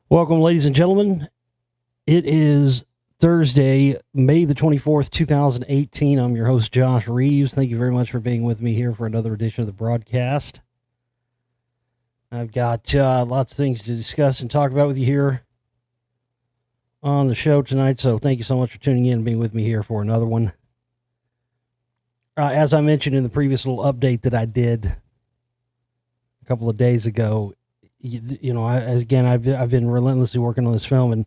Welcome, ladies and gentlemen. It is Thursday, May the 24th, 2018. I'm your host, Josh Reeves. Thank you very much for being with me here for another edition of the broadcast. I've got lots of things to discuss and talk about with you here on the show tonight, so thank you so much for tuning in and being with me here for another one. As I mentioned in the previous little update that I did a couple of days ago, I've been relentlessly working on this film,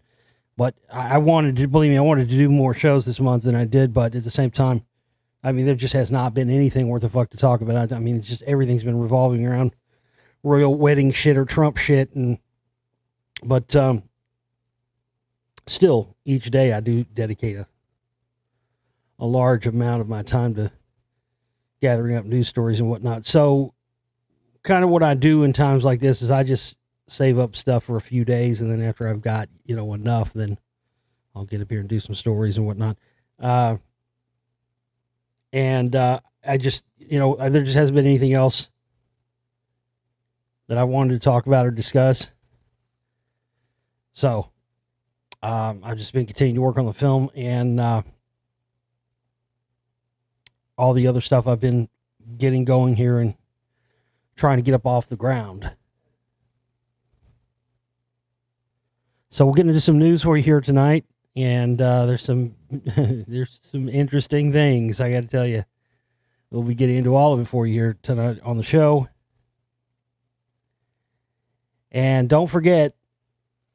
but I wanted to do more shows this month than I did, but at the same time, there just has not been anything worth a fuck to talk about. It's just everything's been revolving around royal wedding shit or Trump shit, but still, each day I do dedicate a large amount of my time to gathering up news stories and whatnot. So kind of what I do in times like this is I just save up stuff for a few days, and then after I've got, enough, then I'll get up here and do some stories and whatnot. I just, there just hasn't been anything else that I wanted to talk about or discuss. So, I've just been continuing to work on the film and all the other stuff I've been getting going here and trying to get up off the ground. So we'll get into some news for you here tonight, and there's some interesting things I got to tell you. We'll be getting into all of it for you here tonight on the show. And don't forget,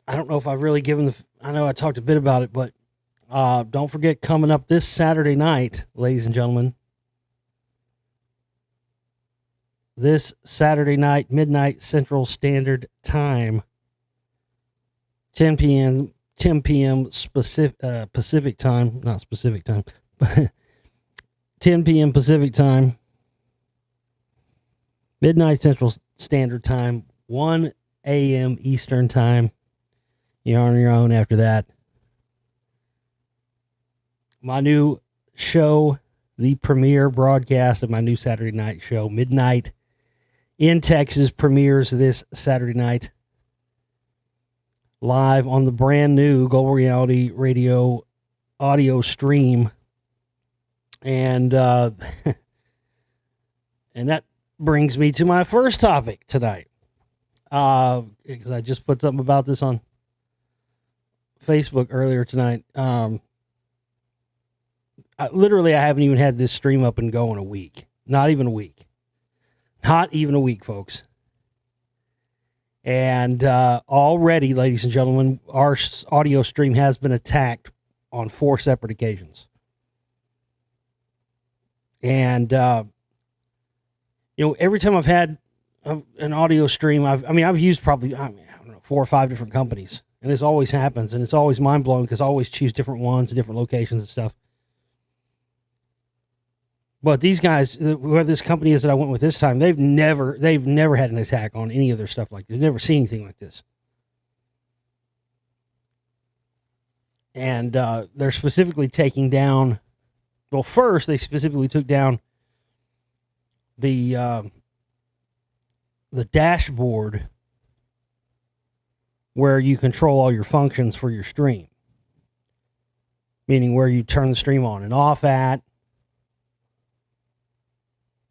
I don't know if I've really I know I talked a bit about it, but don't forget, coming up this Saturday night, ladies and gentlemen, this Saturday night, midnight Central Standard Time, 10 p.m. Pacific time, not specific time, but 10 p.m. Pacific time, midnight Central Standard Time, 1 a.m. Eastern Time. You're on your own after that. My new show, the premiere broadcast of my new Saturday night show, Midnight in Texas, premieres this Saturday night live on the brand new Global Reality Radio audio stream. And and that brings me to my first topic tonight. Because I just put something about this on Facebook earlier tonight. I haven't even had this stream up and go in a week. Not even a week, folks. And already, ladies and gentlemen, our audio stream has been attacked on 4 separate occasions. And, every time I've had an audio stream, I've used probably, 4 or 5 different companies. And this always happens, and it's always mind-blowing because I always choose different ones, different locations and stuff. But these guys, whoever this company is that I went with this time, they've never had an attack on any of their stuff like this. They've never seen anything like this. And they're specifically taking down, well, first they specifically took down the dashboard where you control all your functions for your stream. Meaning where you turn the stream on and off at.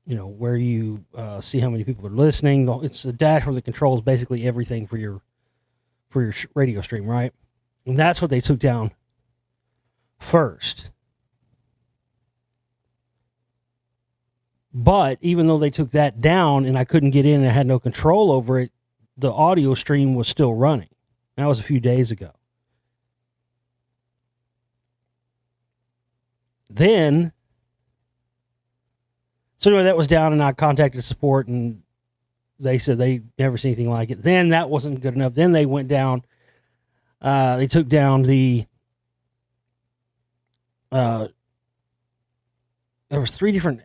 Where you see how many people are listening. It's a dashboard that controls basically everything for your radio stream, right? And that's what they took down first. But even though they took that down and I couldn't get in and I had no control over it, the audio stream was still running. That was a few days ago. Then, so anyway, that was down, and I contacted support, and they said they never seen anything like it. Then that wasn't good enough. Then they went down. They took down the. There was three different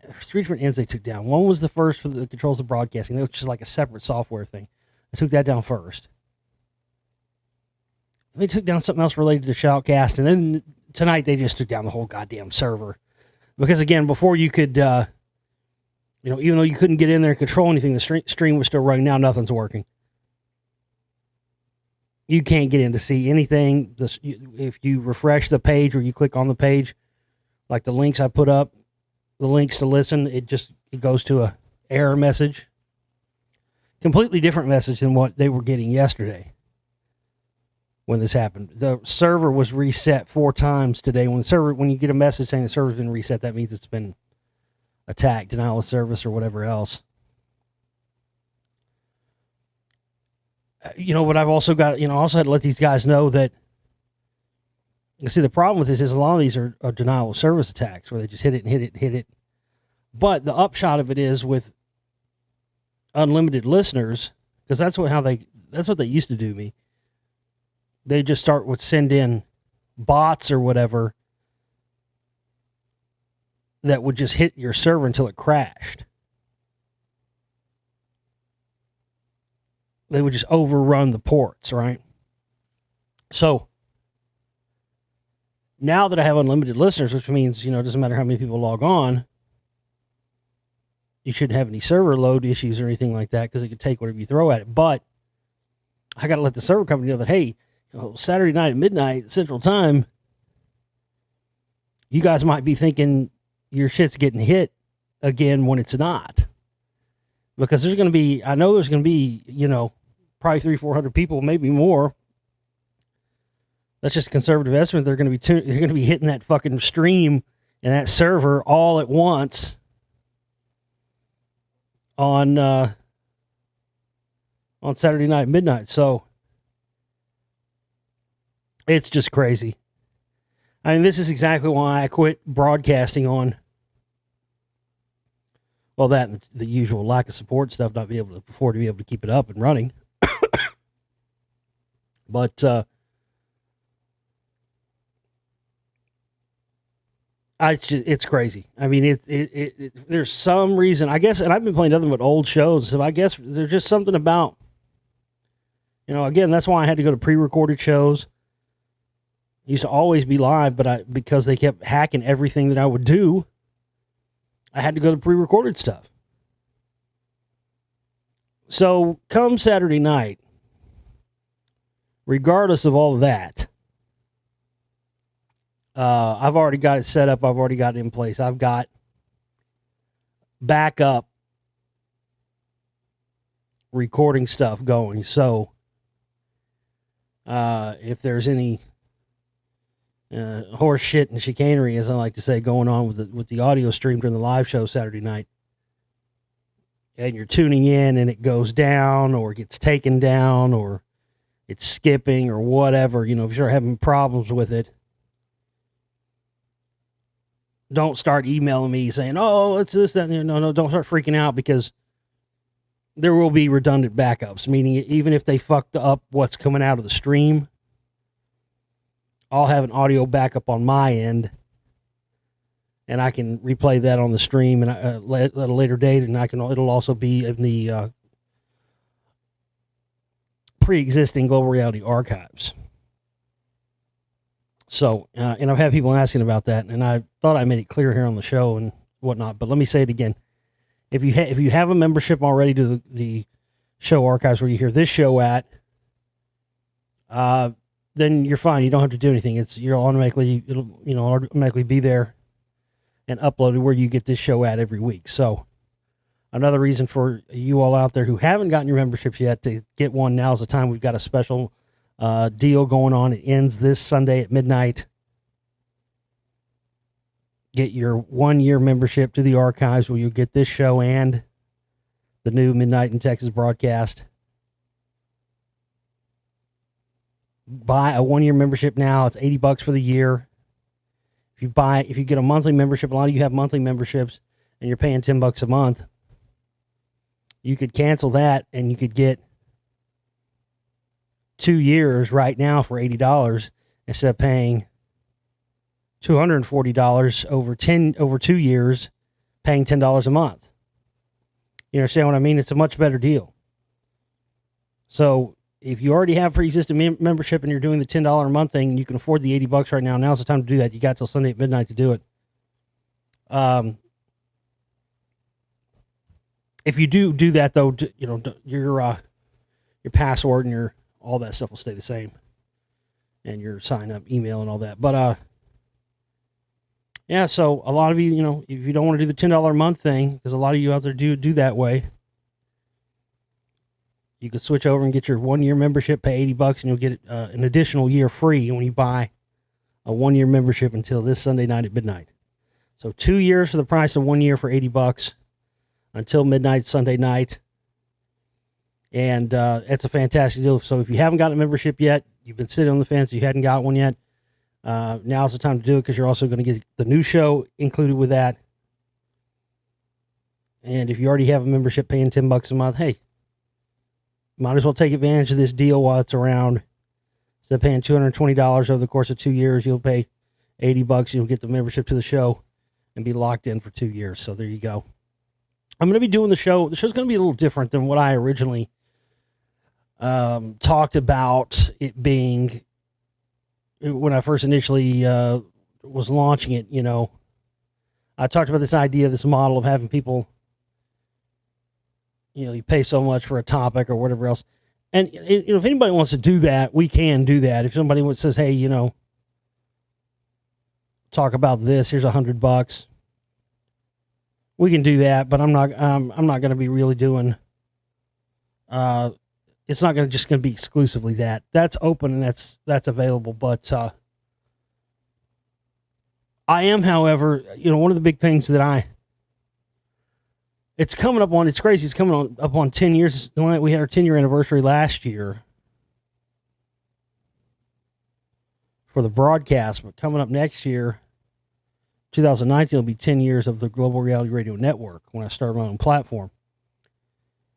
ends they took down. One was the first for the controls of broadcasting. That was just like a separate software thing. They took that down first. They took down something else related to Shoutcast, and then tonight they just took down the whole goddamn server. Because again, before you could. Even though you couldn't get in there and control anything, the stream was still running. Now nothing's working. you can't get in to see anything. If you refresh the page or you click on the page, like the links I put up, the links to listen, it goes to a error message. Completely different message than what they were getting yesterday when this happened. The server was reset 4 times today. When you get a message saying the server's been reset, that means it's been attacked, denial of service, or whatever else. But I've also got, I also had to let these guys know that, see, the problem with this is a lot of these are denial of service attacks where they just hit it and hit it and hit it. But the upshot of it is with unlimited listeners, because that's what they used to do me. They just send in bots or whatever that would just hit your server until it crashed. They would just overrun the ports, right? So now that I have unlimited listeners, which means, it doesn't matter how many people log on, you shouldn't have any server load issues or anything like that because it could take whatever you throw at it. But I got to let the server company know that, hey, Saturday night at midnight Central Time, you guys might be thinking your shit's getting hit again when it's not. Because there's going to be, probably 300-400 people, maybe more. That's just a conservative estimate. They're going to be hitting that fucking stream and that server all at once on Saturday night at midnight. So it's just crazy. I mean, this is exactly why I quit broadcasting on, well, that and the usual lack of support stuff, not be able to keep it up and running. But it's crazy. I mean, there's some reason, I guess, and I've been playing nothing but old shows, so I guess there's just something about, again, that's why I had to go to pre-recorded shows. I used to always be live, but because they kept hacking everything that I would do, I had to go to pre-recorded stuff. So come Saturday night, regardless of all of that, I've already got it set up. I've already got it in place. I've got backup recording stuff going. So if there's any horse shit and chicanery, as I like to say, going on with the audio stream during the live show Saturday night, and you're tuning in and it goes down or gets taken down or it's skipping or whatever, if you're having problems with it, don't start emailing me saying, oh, it's this, that. No, don't start freaking out, because there will be redundant backups, meaning even if they fucked up what's coming out of the stream, I'll have an audio backup on my end, and I can replay that on the stream and at a later date, and it'll also be in the pre-existing Global Reality archives. So, and I've had people asking about that, and I thought I made it clear here on the show and whatnot, but let me say it again. If you have a membership already to the show archives where you hear this show at, then you're fine. You don't have to do anything. It'll automatically be there and uploaded where you get this show at every week. So another reason for you all out there who haven't gotten your memberships yet to get one, now's the time. We've got a special deal going on. It ends this Sunday at midnight. Get your 1-year membership to the archives where you get this show and the new Midnight in Texas broadcast. Buy a 1-year membership now. It's $80 for the year. If you get a monthly membership, a lot of you have monthly memberships and you're paying $10 a month, you could cancel that and you could get 2 years right now for $80 instead of paying $240 over 2 years, paying $10 a month. You understand what I mean? It's a much better deal. So if you already have pre-existing membership and you're doing the $10 a month thing, and you can afford the $80 right now, now's the time to do that. You got till Sunday at midnight to do it. If you do that though, your password and your all that stuff will stay the same, and your sign up email and all that. But yeah, so a lot of you, if you don't want to do the $10 a month thing, because a lot of you out there do that way, you could switch over and get your 1-year membership, pay $80, and you'll get an additional year free when you buy a 1-year membership until this Sunday night at midnight. So 2 years for the price of 1 year for $80 until midnight Sunday night. And it's a fantastic deal. So if you haven't got a membership yet, you've been sitting on the fence, you hadn't got one yet, now's the time to do it, because you're also going to get the new show included with that. And if you already have a membership paying $10 a month, hey, might as well take advantage of this deal while it's around. Instead of paying $220 over the course of 2 years, you'll pay $80. You'll get the membership to the show and be locked in for 2 years. So there you go. I'm going to be doing the show. The show's going to be a little different than what I originally talked about it being when I first initially was launching it. I talked about this idea, this model of having people, you pay so much for a topic or whatever else. And if anybody wants to do that, we can do that. If somebody says, hey, talk about this, here's $100. We can do that, but I'm not going to be really doing, it's not just going to be exclusively that. That's open and that's available. But I am, however, one of the big things that it's coming up on, it's crazy, it's coming up on 10 years. We had our 10-year anniversary last year for the broadcast, but coming up next year, 2019, will be 10 years of the Global Reality Radio Network when I started my own platform.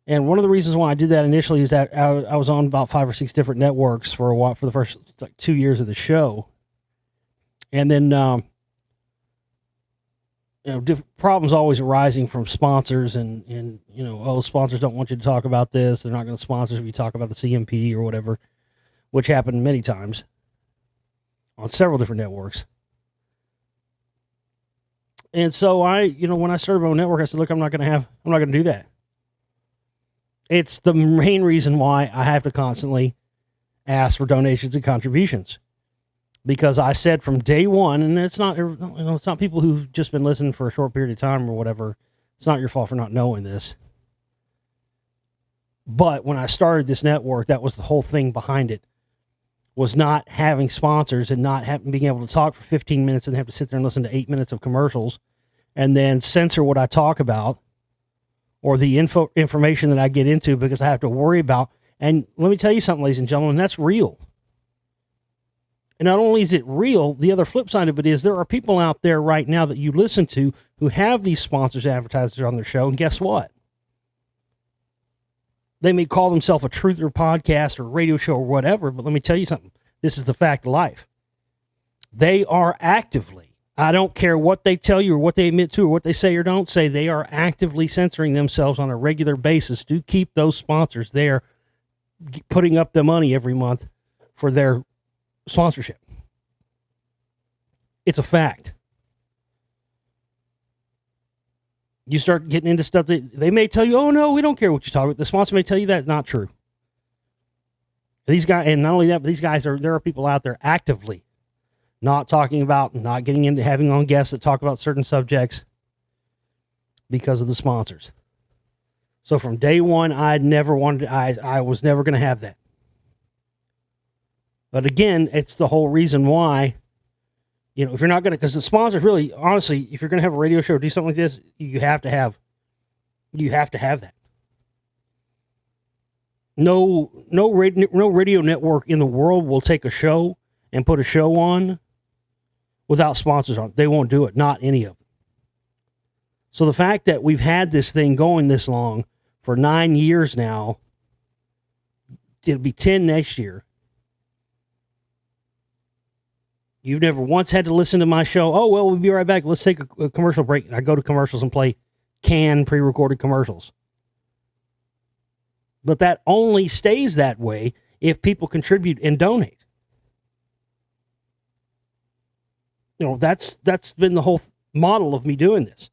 And one of the reasons why I did that initially is that I was on about 5 or 6 different networks for a while, for the first 2 years of the show. And then, different problems always arising from sponsors and sponsors don't want you to talk about this. They're not going to sponsor if you talk about the CMP or whatever, which happened many times on several different networks. And so when I started my own network, I said, look, I'm not going to do that. It's the main reason why I have to constantly ask for donations and contributions. Because I said from day one, and it's not people who've just been listening for a short period of time or whatever. It's not your fault for not knowing this. But when I started this network, that was the whole thing behind it, was not having sponsors and not being able to talk for 15 minutes and have to sit there and listen to 8 minutes of commercials and then censor what I talk about or the information that I get into, because I have to worry about. And let me tell you something, ladies and gentlemen, that's real. And not only is it real, the other flip side of it is there are people out there right now that you listen to who have these sponsors, advertisers on their show, and guess what? They may call themselves a truther podcast or radio show or whatever, but let me tell you something. This is the fact of life. They are actively, I don't care what they tell you or what they admit to or what they say or don't say, they are actively censoring themselves on a regular basis to keep those sponsors there, putting up the money every month for their sponsorship. It's a fact. You start getting into stuff that they may tell you, oh no, we don't care what you talk about. The sponsor may tell you that's not true. These guys, and not only that, but these guys there are people out there actively not talking about, not getting into having on guests that talk about certain subjects because of the sponsors. So from day one, I was never going to have that. But again, it's the whole reason why, if you're not going to, because the sponsors really, honestly, if you're going to have a radio show or do something like this, you have to have that. No radio network in the world will take a show and put a show on without sponsors on it. They won't do it. Not any of them. So the fact that we've had this thing going this long for 9 years now, it'll be 10 next year. You've never once had to listen to my show. Oh, well, we'll be right back. Let's take a commercial break. And I go to commercials and play canned pre-recorded commercials. But that only stays that way if people contribute and donate. That's been the whole model of me doing this.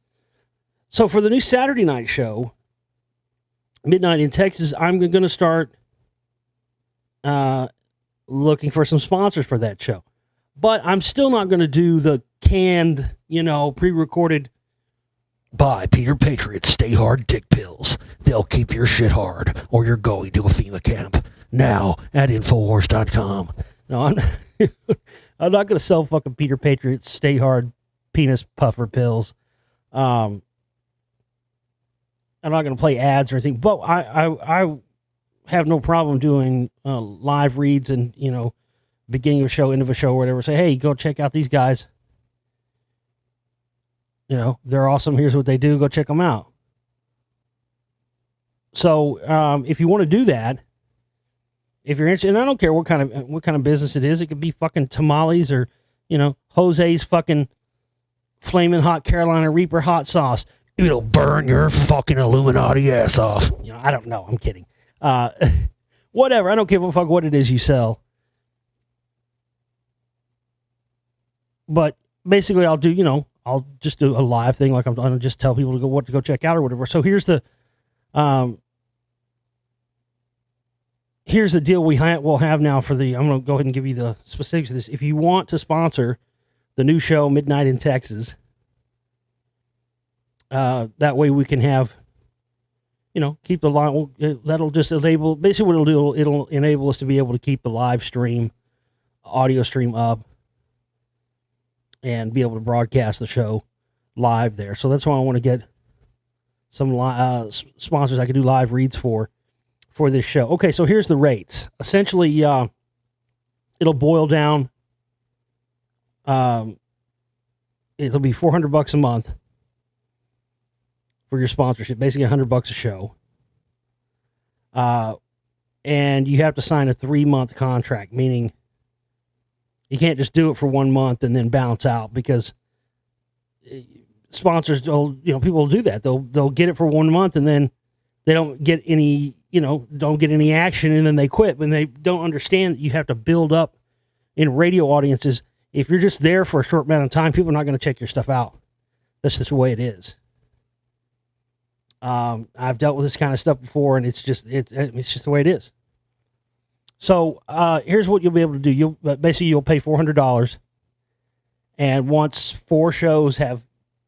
So for the new Saturday night show, Midnight in Texas, I'm going to start looking for some sponsors for that show. But I'm still not going to do the canned, pre-recorded, buy Peter Patriot Stay Hard Dick Pills. They'll keep your shit hard, or you're going to a FEMA camp. Now at Infowars.com. No, I'm not going to sell fucking Peter Patriot Stay Hard Penis Puffer Pills. I'm not going to play ads or anything, but I have no problem doing live reads and, beginning of a show, end of a show, or whatever. Say, hey, go check out these guys. They're awesome. Here's what they do. Go check them out. So if you want to do that, if you're interested, and I don't care what kind of business it is, it could be fucking tamales or, Jose's fucking flaming hot Carolina Reaper hot sauce. It'll burn your fucking Illuminati ass off. I don't know. I'm kidding. Whatever. I don't give a fuck what it is you sell. But basically, I'll do, I'll just do a live thing, like I'll just tell people to go check out or whatever. So here's the deal we'll have now for I'm going to go ahead and give you the specifics of this. If you want to sponsor the new show, Midnight in Texas, that way we can have, keep the line. That'll just enable, basically what it'll enable us to be able to keep the live stream, audio stream up, and be able to broadcast the show live there. So that's why I want to get some sponsors I can do live reads for this show. Okay, so here's the rates. Essentially, it'll boil down. It'll be $400 a month for your sponsorship. Basically, $100 a show. And you have to sign a 3-month contract, meaning you can't just do it for 1 month and then bounce out, because sponsors, people will do that. They'll get it for 1 month and then they don't get any, don't get any action, and then they quit. When they don't understand that you have to build up in radio audiences. If you're just there for a short amount of time, people are not going to check your stuff out. That's just the way it is. I've dealt with this kind of stuff before, and it's just the way it is. So here's what you'll be able to do. You'll pay $400, and once 4 shows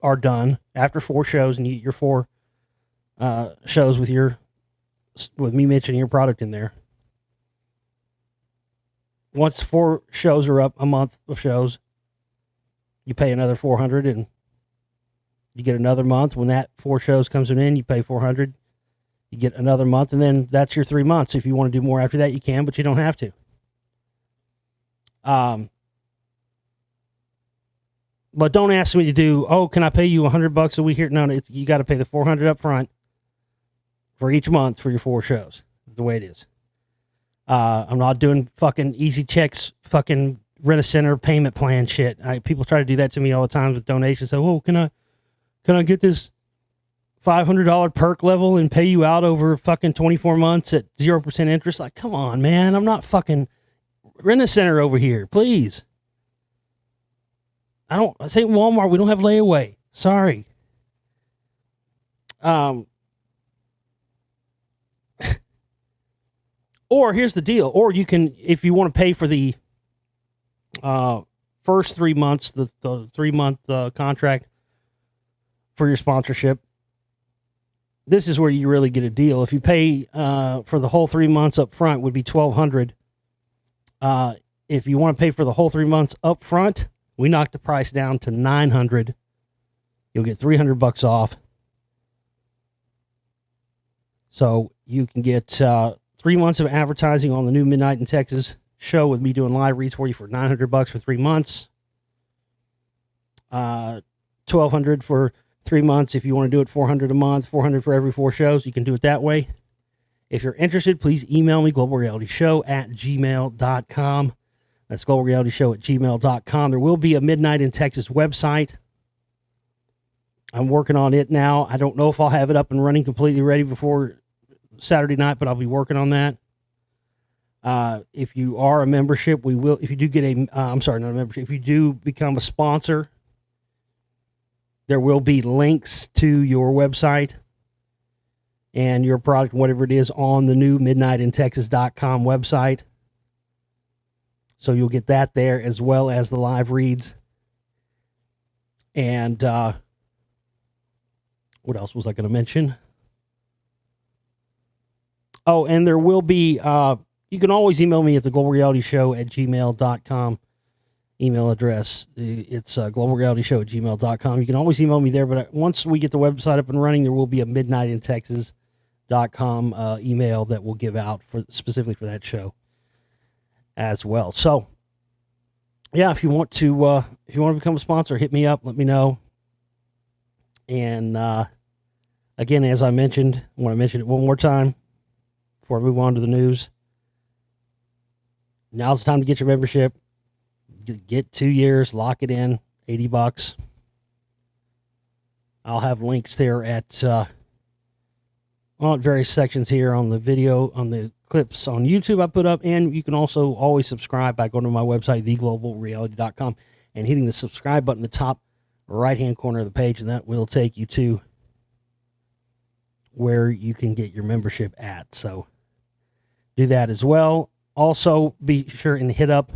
are done, after 4 shows, and you get your 4 shows with me mentioning your product in there. Once 4 shows are up, a month of shows, you pay another $400, and you get another month. When that 4 shows comes in, you pay $400. You get another month, and then that's your 3 months. If you want to do more after that, you can, but you don't have to. But don't ask me to do, can I pay you $100 a week here? No, you got to pay the $400 up front for each month for your 4 shows. The way it is. I'm not doing fucking easy checks, fucking Rent-A-Center payment plan shit. People try to do that to me all the time with donations. So, can I get this $500 perk level and pay you out over fucking 24 months at 0% interest? Like, come on, man. I'm not fucking Rent-A-Center over here. Please. I think Walmart, we don't have layaway. Sorry. Or here's the deal. Or you can, if you want to pay for the first 3 months, the 3-month contract for your sponsorship, this is where you really get a deal. If you pay for the whole 3 months up front, would be $1,200. If you want to pay for the whole 3 months up front, we knocked the price down to $900. You'll get $300 off. So you can get 3 months of advertising on the new Midnight in Texas show with me doing live reads for you for $900 for 3 months. $1,200 for 3 months. If you want to do it $400 a month, $400 for every 4 shows, you can do it that way. If you're interested, please email me, globalrealityshow@gmail.com. That's globalrealityshow@gmail.com. There will be a Midnight in Texas website. I'm working on it now. I don't know if I'll have it up and running completely ready before Saturday night, but I'll be working on that. If you are a membership, if you do get not a membership, if you do become a sponsor, there will be links to your website and your product, whatever it is, on the new midnightintexas.com website. So you'll get that there as well as the live reads. And what else was I going to mention? Oh, and there will be, you can always email me at theglobalrealityshow@gmail.com email address. It's globalrealityshow@gmail.com. You can always email me there, but once we get the website up and running, there will be a midnightintexas.com email that we'll give out for specifically for that show as well. So, yeah, if you want to become a sponsor, hit me up, let me know. And again, as I mentioned, I want to mention it one more time before I move on to the news. Now's the time to get your membership. Get 2 years, lock it in, $80. I'll have links there at various sections here on the video, on the clips on YouTube I put up, and you can also always subscribe by going to my website, theglobalreality.com, and hitting the subscribe button in the top right-hand corner of the page, and that will take you to where you can get your membership at. So do that as well. Also, be sure and hit up.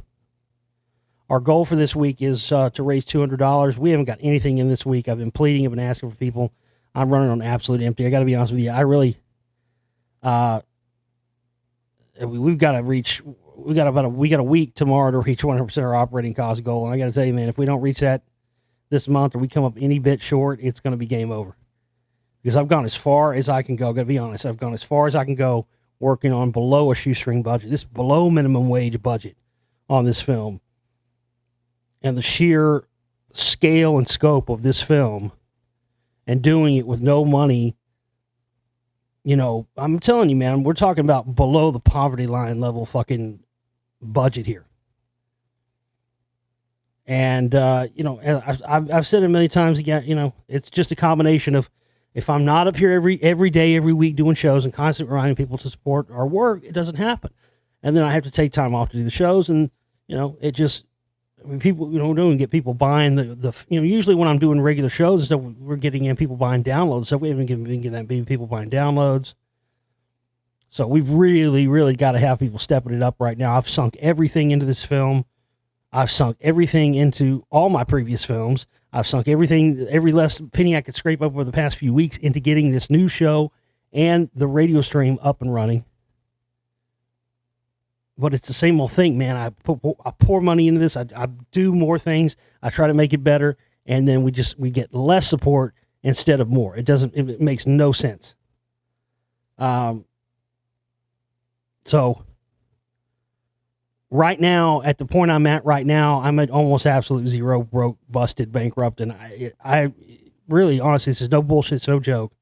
Our goal for this week is to raise $200. We haven't got anything in this week. I've been pleading, I've been asking for people. I'm running on absolute empty. I got to be honest with you. I really, we got a week tomorrow to reach 100% our operating cost goal. And I got to tell you, man, if we don't reach that this month or we come up any bit short, it's going to be game over. Because I've gone as far as I can go. I've got to be honest. I've gone as far as I can go working on below a shoestring budget. This below minimum wage budget on this film. And the sheer scale and scope of this film and doing it with no money, I'm telling you, man, we're talking about below the poverty line level fucking budget here. And, I've said it many times again, it's just a combination of, if I'm not up here every day, every week doing shows and constantly reminding people to support our work, it doesn't happen. And then I have to take time off to do the shows, and, it just... people, don't get people buying the usually when I'm doing regular shows and stuff, we're getting in people buying downloads. So we haven't been getting that many people buying downloads. So we've really, really got to have people stepping it up right now. I've sunk everything into this film. I've sunk everything into all my previous films. I've sunk everything, every last penny I could scrape up over the past few weeks into getting this new show and the radio stream up and running. But it's the same old thing, man. I pour money into this. I do more things. I try to make it better, and then we get less support instead of more. It makes no sense. So right now, at the point I'm at right now, I'm at almost absolute zero, broke, busted, bankrupt, and I really, honestly, this is no bullshit, it's no joke.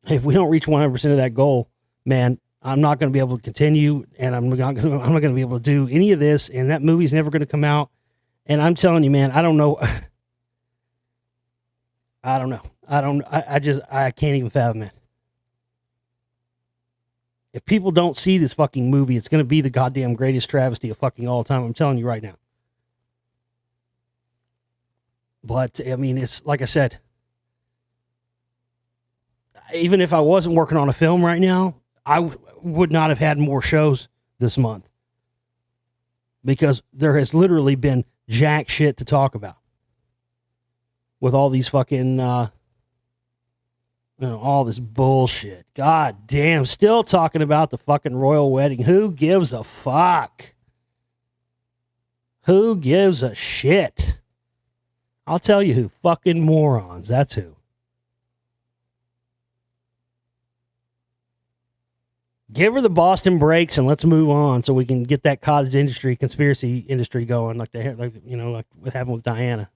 If we don't reach 100% of that goal, man, I'm not going to be able to continue, and I'm not going to be able to do any of this, and that movie's never going to come out. And I'm telling you, man, I don't know. I don't know. I can't even fathom it. If people don't see this fucking movie, it's going to be the goddamn greatest travesty of fucking all time. I'm telling you right now. But, I mean, it's like I said, even if I wasn't working on a film right now, I would not have had more shows this month, because there has literally been jack shit to talk about with all these fucking, all this bullshit. God damn, still talking about the fucking royal wedding. Who gives a fuck? Who gives a shit? I'll tell you who. Fucking morons. That's who. Give her the Boston breaks and let's move on so we can get that cottage industry, conspiracy industry going like what happened with Diana.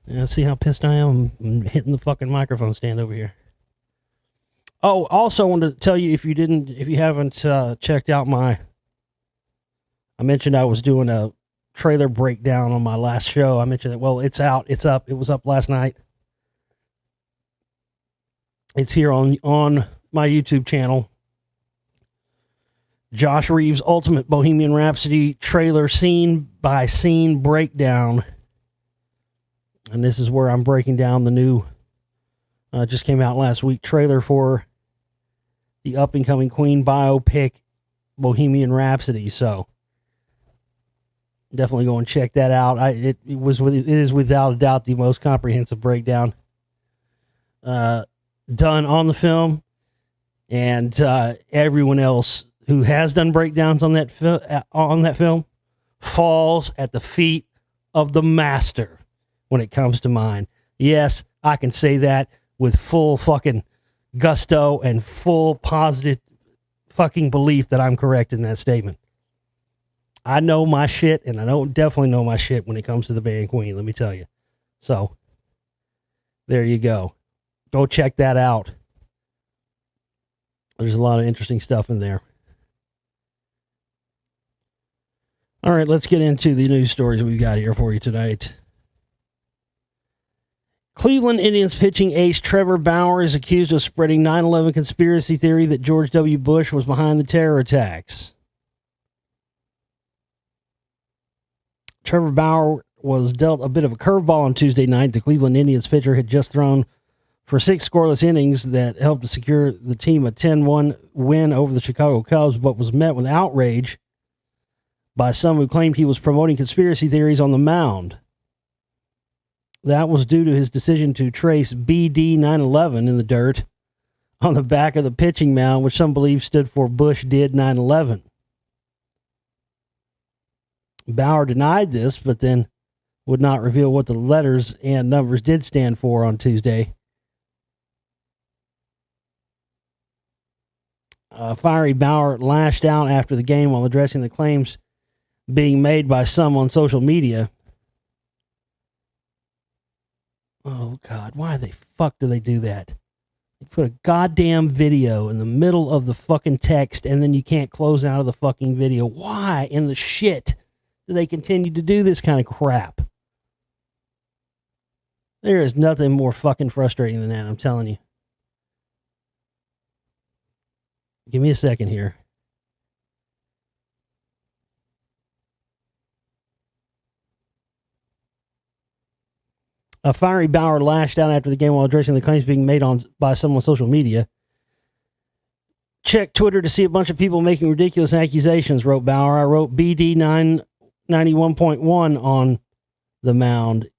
Yeah, see how pissed I am? I'm hitting the fucking microphone stand over here. Oh, also wanted to tell you, if you haven't checked out I mentioned I was doing a trailer breakdown on my last show. I mentioned that, well, it's out, it's up. It was up last night. It's here on my YouTube channel. Josh Reeves' Ultimate Bohemian Rhapsody trailer scene by scene breakdown. And this is where I'm breaking down the new, just came out last week, trailer for the up-and-coming Queen biopic, Bohemian Rhapsody. So definitely go and check that out. It is without a doubt the most comprehensive breakdown done on the film, and everyone else who has done breakdowns on that film falls at the feet of the master when it comes to mine. Yes, I can say that with full fucking gusto and full positive fucking belief that I'm correct in that statement. I know my shit, and I definitely know my shit when it comes to the band Queen, let me tell you. So, there you go. Go check that out. There's a lot of interesting stuff in there. All right, let's get into the news stories we've got here for you tonight. Cleveland Indians pitching ace Trevor Bauer is accused of spreading 9/11 conspiracy theory that George W. Bush was behind the terror attacks. Trevor Bauer was dealt a bit of a curveball on Tuesday night. The Cleveland Indians pitcher had just thrown for 6 scoreless innings that helped to secure the team a 10-1 win over the Chicago Cubs, but was met with outrage by some who claimed he was promoting conspiracy theories on the mound. That was due to his decision to trace BD 9/11 in the dirt on the back of the pitching mound, which some believe stood for Bush did 9/11. Bauer denied this, but then would not reveal what the letters and numbers did stand for on Tuesday. Fiery Bauer lashed out after the game while addressing the claims being made by some on social media. Oh, God, why the fuck do they do that? They put a goddamn video in the middle of the fucking text, and then you can't close out of the fucking video. Why in the shit do they continue to do this kind of crap? There is nothing more fucking frustrating than that, I'm telling you. Give me a second here. A fiery Bauer lashed out after the game while addressing the claims being made by someone on social media. Check Twitter to see a bunch of people making ridiculous accusations, wrote Bauer. I wrote BD 991.1 on the mound.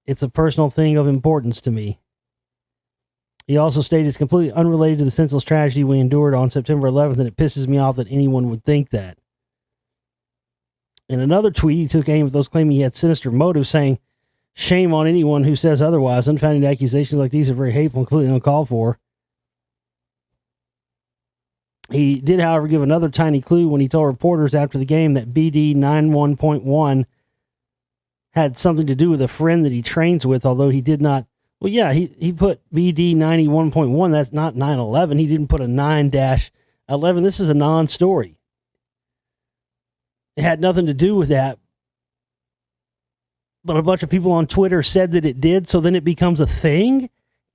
It's a personal thing of importance to me. He also stated it's completely unrelated to the senseless tragedy we endured on September 11th, and it pisses me off that anyone would think that. In another tweet, he took aim at those claiming he had sinister motives, saying, "Shame on anyone who says otherwise. Unfounded accusations like these are very hateful and completely uncalled for." He did, however, give another tiny clue when he told reporters after the game that BD 91.1 had something to do with a friend that he trains with, although he did not. Well, yeah, he put BD 91.1. That's not 9/11. He didn't put a 9-11. This is a non-story. It had nothing to do with that. But a bunch of people on Twitter said that it did, so then it becomes a thing?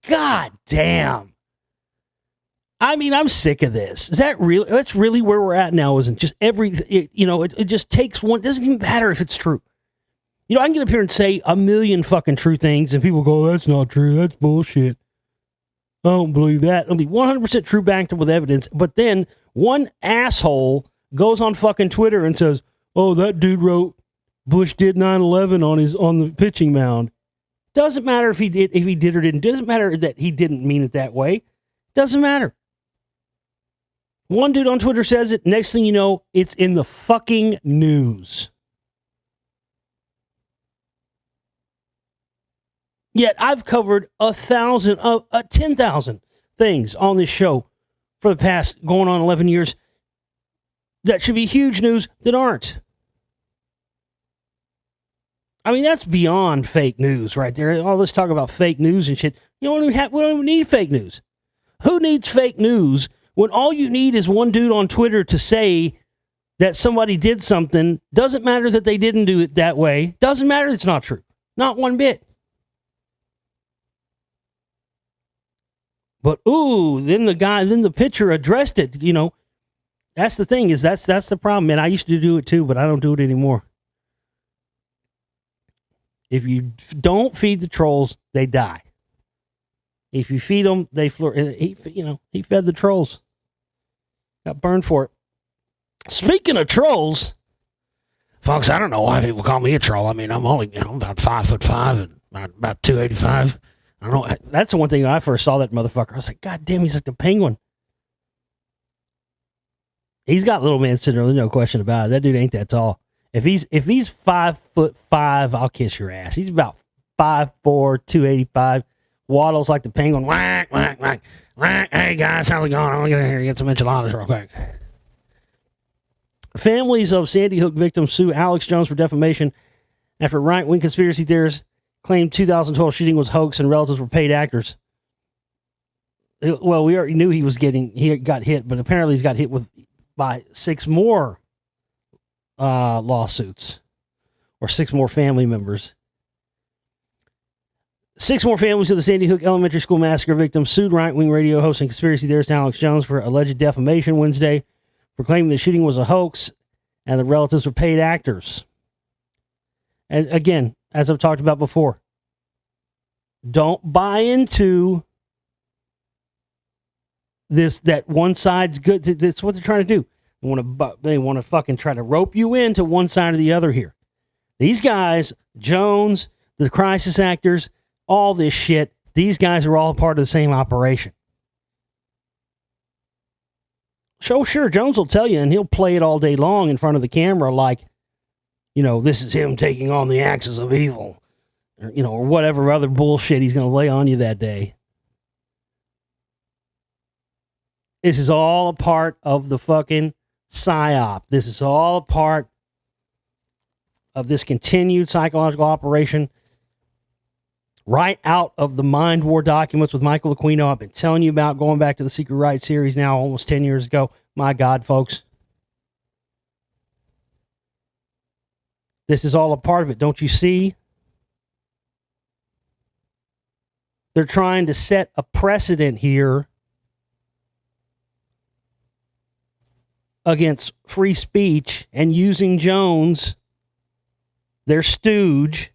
God damn. I mean, I'm sick of this. Is that really? That's really where we're at now, isn't just it just takes one. It doesn't even matter if it's true. I can get up here and say a million fucking true things, and people go, "That's not true. That's bullshit. I don't believe that." It'll be 100% true backed up with evidence. But then one asshole goes on fucking Twitter and says, "Oh, that dude wrote Bush did 9/11 on the pitching mound." Doesn't matter if he did or didn't. Doesn't matter that he didn't mean it that way. Doesn't matter. One dude on Twitter says it. Next thing you know, it's in the fucking news. Yet I've covered 10,000 things on this show for the past going on 11 years that should be huge news that aren't. I mean, that's beyond fake news right there. All this talk about fake news and shit. We don't even need fake news. Who needs fake news when all you need is one dude on Twitter to say that somebody did something? Doesn't matter that they didn't do it that way. Doesn't matter it's not true. Not one bit. But then the pitcher addressed it. That's the thing that's the problem. Man, I used to do it too, but I don't do it anymore. If you don't feed the trolls, they die. If you feed them, they flourish. He fed the trolls. Got burned for it. Speaking of trolls, folks, I don't know why people call me a troll. I mean, I'm only, about 5'5" and about 285. I don't know. That's the one thing when I first saw that motherfucker. I was like, God damn, he's like the Penguin. He's got little man syndrome. There's no question about it. That dude ain't that tall. If he's 5'5", I'll kiss your ass. He's about 5'4", 285. Waddles like the Penguin. Whack, whack, whack, whack. Hey guys, how's it going? I'm gonna get in here and get some enchiladas real quick. Families of Sandy Hook victims sue Alex Jones for defamation after right-wing conspiracy theorists claimed 2012 shooting was hoax and relatives were paid actors. Well, we already knew he got hit, but apparently he's got hit by 6 more lawsuits, or 6 more family members. 6 more families of the Sandy Hook Elementary School massacre victims sued right-wing radio host and conspiracy theorist Alex Jones for alleged defamation Wednesday, proclaiming the shooting was a hoax and the relatives were paid actors. And again, as I've talked about before, don't buy into this, that one side's good. That's what they're trying to do. They want to fucking try to rope you into one side or the other here. These guys, Jones, the crisis actors, all this shit, these guys are all part of the same operation. So sure, Jones will tell you, and he'll play it all day long in front of the camera like, this is him taking on the axis of evil, or whatever other bullshit he's going to lay on you that day. This is all a part of the fucking psyop. This is all a part of this continued psychological operation right out of the Mind War documents with Michael Aquino. I've been telling you about, going back to the Secret Right series now almost 10 years ago. My God, folks. This is all a part of it. Don't you see? They're trying to set a precedent here against free speech and using Jones, their stooge,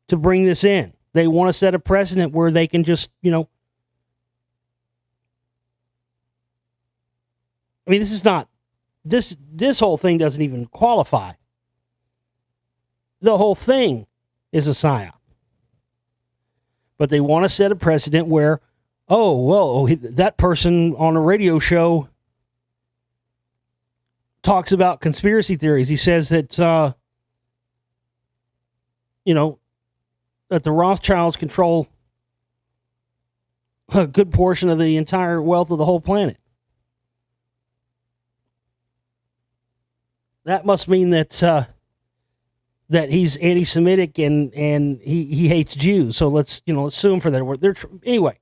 to bring this in. They want to set a precedent where they can just, this is not, this whole thing doesn't even qualify. The whole thing is a psyop. But they want to set a precedent where, that person on a radio show talks about conspiracy theories. He says that, that the Rothschilds control a good portion of the entire wealth of the whole planet. That must mean that that he's anti-Semitic and he hates Jews. So let's sue him for that. Anyway.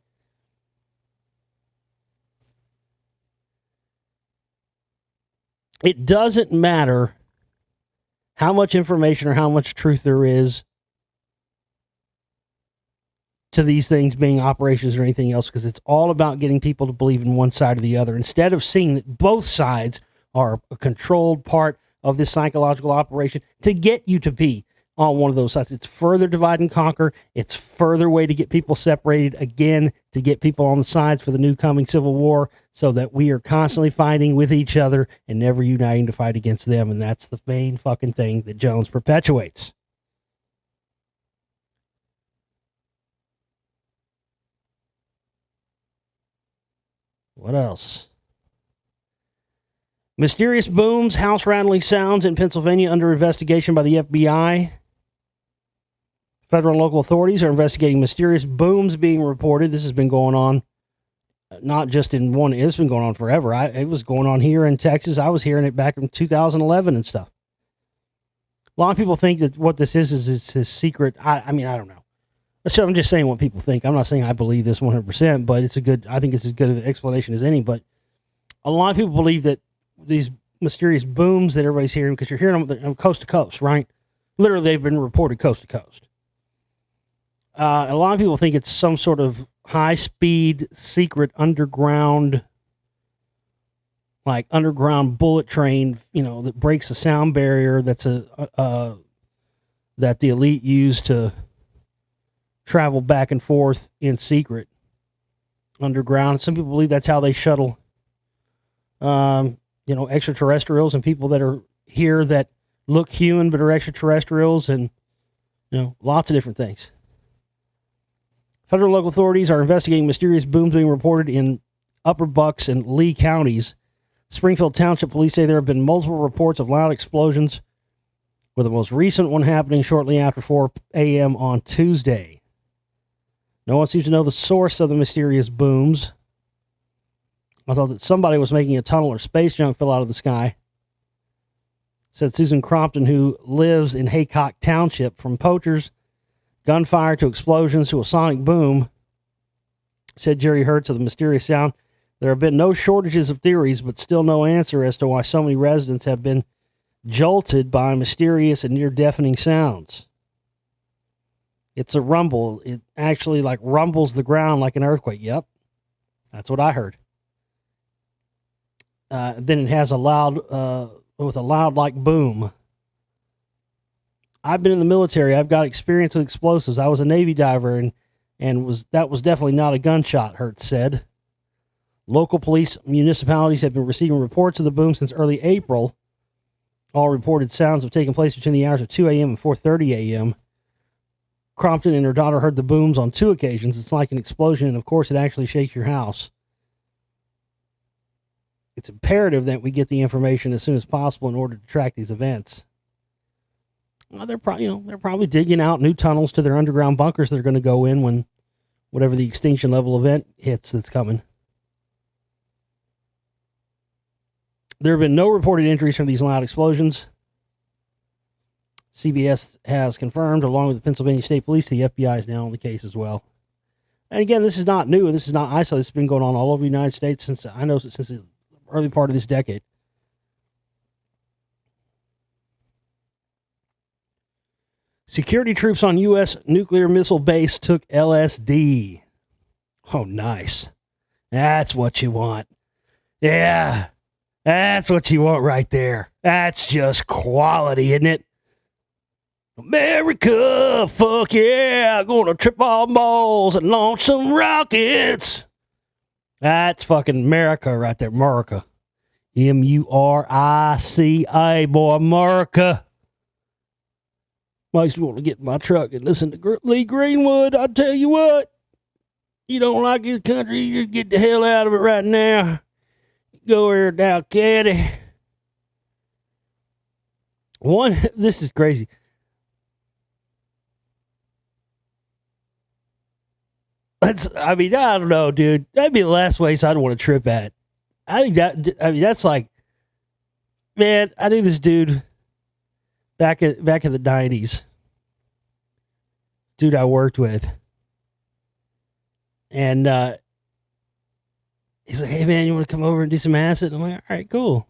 It doesn't matter how much information or how much truth there is to these things being operations or anything else, because it's all about getting people to believe in one side or the other, instead of seeing that both sides are a controlled part of this psychological operation to get you to be on one of those sides. It's further divide and conquer. It's further way to get people separated, again, to get people on the sides for the new coming civil war, so that we are constantly fighting with each other and never uniting to fight against them. And that's the main fucking thing that Jones perpetuates. What else? Mysterious booms, house-rattling sounds in Pennsylvania under investigation by the FBI. Federal and local authorities are investigating mysterious booms being reported. This has been going on, not just in one, it's been going on forever. It was going on here in Texas. I was hearing it back in 2011 and stuff. A lot of people think that what this is it's this secret. I don't know. So I'm just saying what people think. I'm not saying I believe this 100%, but I think it's as good of an explanation as any. But a lot of people believe that these mysterious booms that everybody's hearing, because you're hearing them coast to coast, right? Literally, they've been reported coast to coast. A lot of people think it's some sort of high-speed, secret underground bullet train, that breaks the sound barrier. That's that the elite use to travel back and forth in secret underground. Some people believe that's how they shuttle Extraterrestrials and people that are here that look human but are extraterrestrials, and lots of different things. Federal and local authorities are investigating mysterious booms being reported in Upper Bucks and Lee counties. Springfield Township Police say there have been multiple reports of loud explosions, with the most recent one happening shortly after 4 a.m. on Tuesday. No one seems to know the source of the mysterious booms. I thought that somebody was making a tunnel or space junk fell out of the sky, said Susan Crompton, who lives in Haycock Township. From poachers, gunfire to explosions to a sonic boom, said Jerry Hertz of the mysterious sound. There have been no shortages of theories, but still no answer as to why so many residents have been jolted by mysterious and near-deafening sounds. It's a rumble. It actually rumbles the ground like an earthquake. Yep, that's what I heard. Then it has a loud boom. I've been in the military. I've got experience with explosives. I was a Navy diver, and that was definitely not a gunshot, Hertz said. Local police municipalities have been receiving reports of the boom since early April. All reported sounds have taken place between the hours of 2 a.m. and 4:30 a.m. Crompton and her daughter heard the booms on 2 occasions. It's like an explosion, and of course it actually shakes your house. It's imperative that we get the information as soon as possible in order to track these events. Well, they're probably digging out new tunnels to their underground bunkers they're going to go in when whatever the extinction level event hits that's coming. There have been no reported injuries from these loud explosions. CBS has confirmed, along with the Pennsylvania State Police, the FBI is now on the case as well. And again, this is not new. This is not isolated. It's been going on all over the United States since the early part of this decade. Security troops on U.S. nuclear missile base took LSD. Oh, nice. That's what you want. Yeah, that's what you want right there. That's just quality, isn't it? America, fuck yeah, gonna trip all balls and launch some rockets. That's fucking America right there, America. M-U-R-I-C-A, boy, America. Makes me want to get in my truck and listen to Lee Greenwood. I tell you what, you don't like this country, you get the hell out of it right now. Go here now, caddy. This is crazy. I don't know, dude. That'd be the last place I'd want to trip at. That's like, man, I knew this dude back in the 90s. Dude I worked with. And he's like, hey, man, you want to come over and do some acid? I'm like, all right, cool.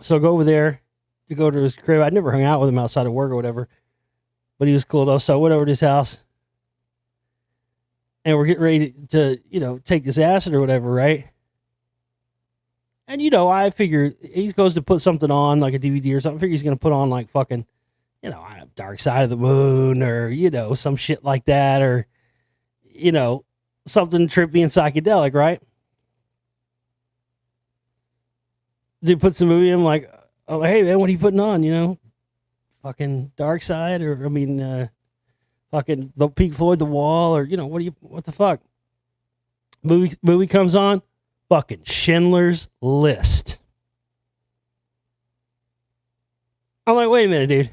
So I go over there to go to his crib. I never hung out with him outside of work or whatever. But he was cool, though. So I went over to his house. And we're getting ready to take this acid or whatever, right? And, I figure he goes to put something on, like a DVD or something. I figure he's going to put on, like, fucking, Dark Side of the Moon or, some shit like that or, something trippy and psychedelic, right? Dude puts the movie in, like, oh, hey, man, what are you putting on, Fucking Dark Side or, fucking the Pink Floyd, The Wall, or what the fuck? Movie comes on, fucking Schindler's List. I'm like, wait a minute, dude.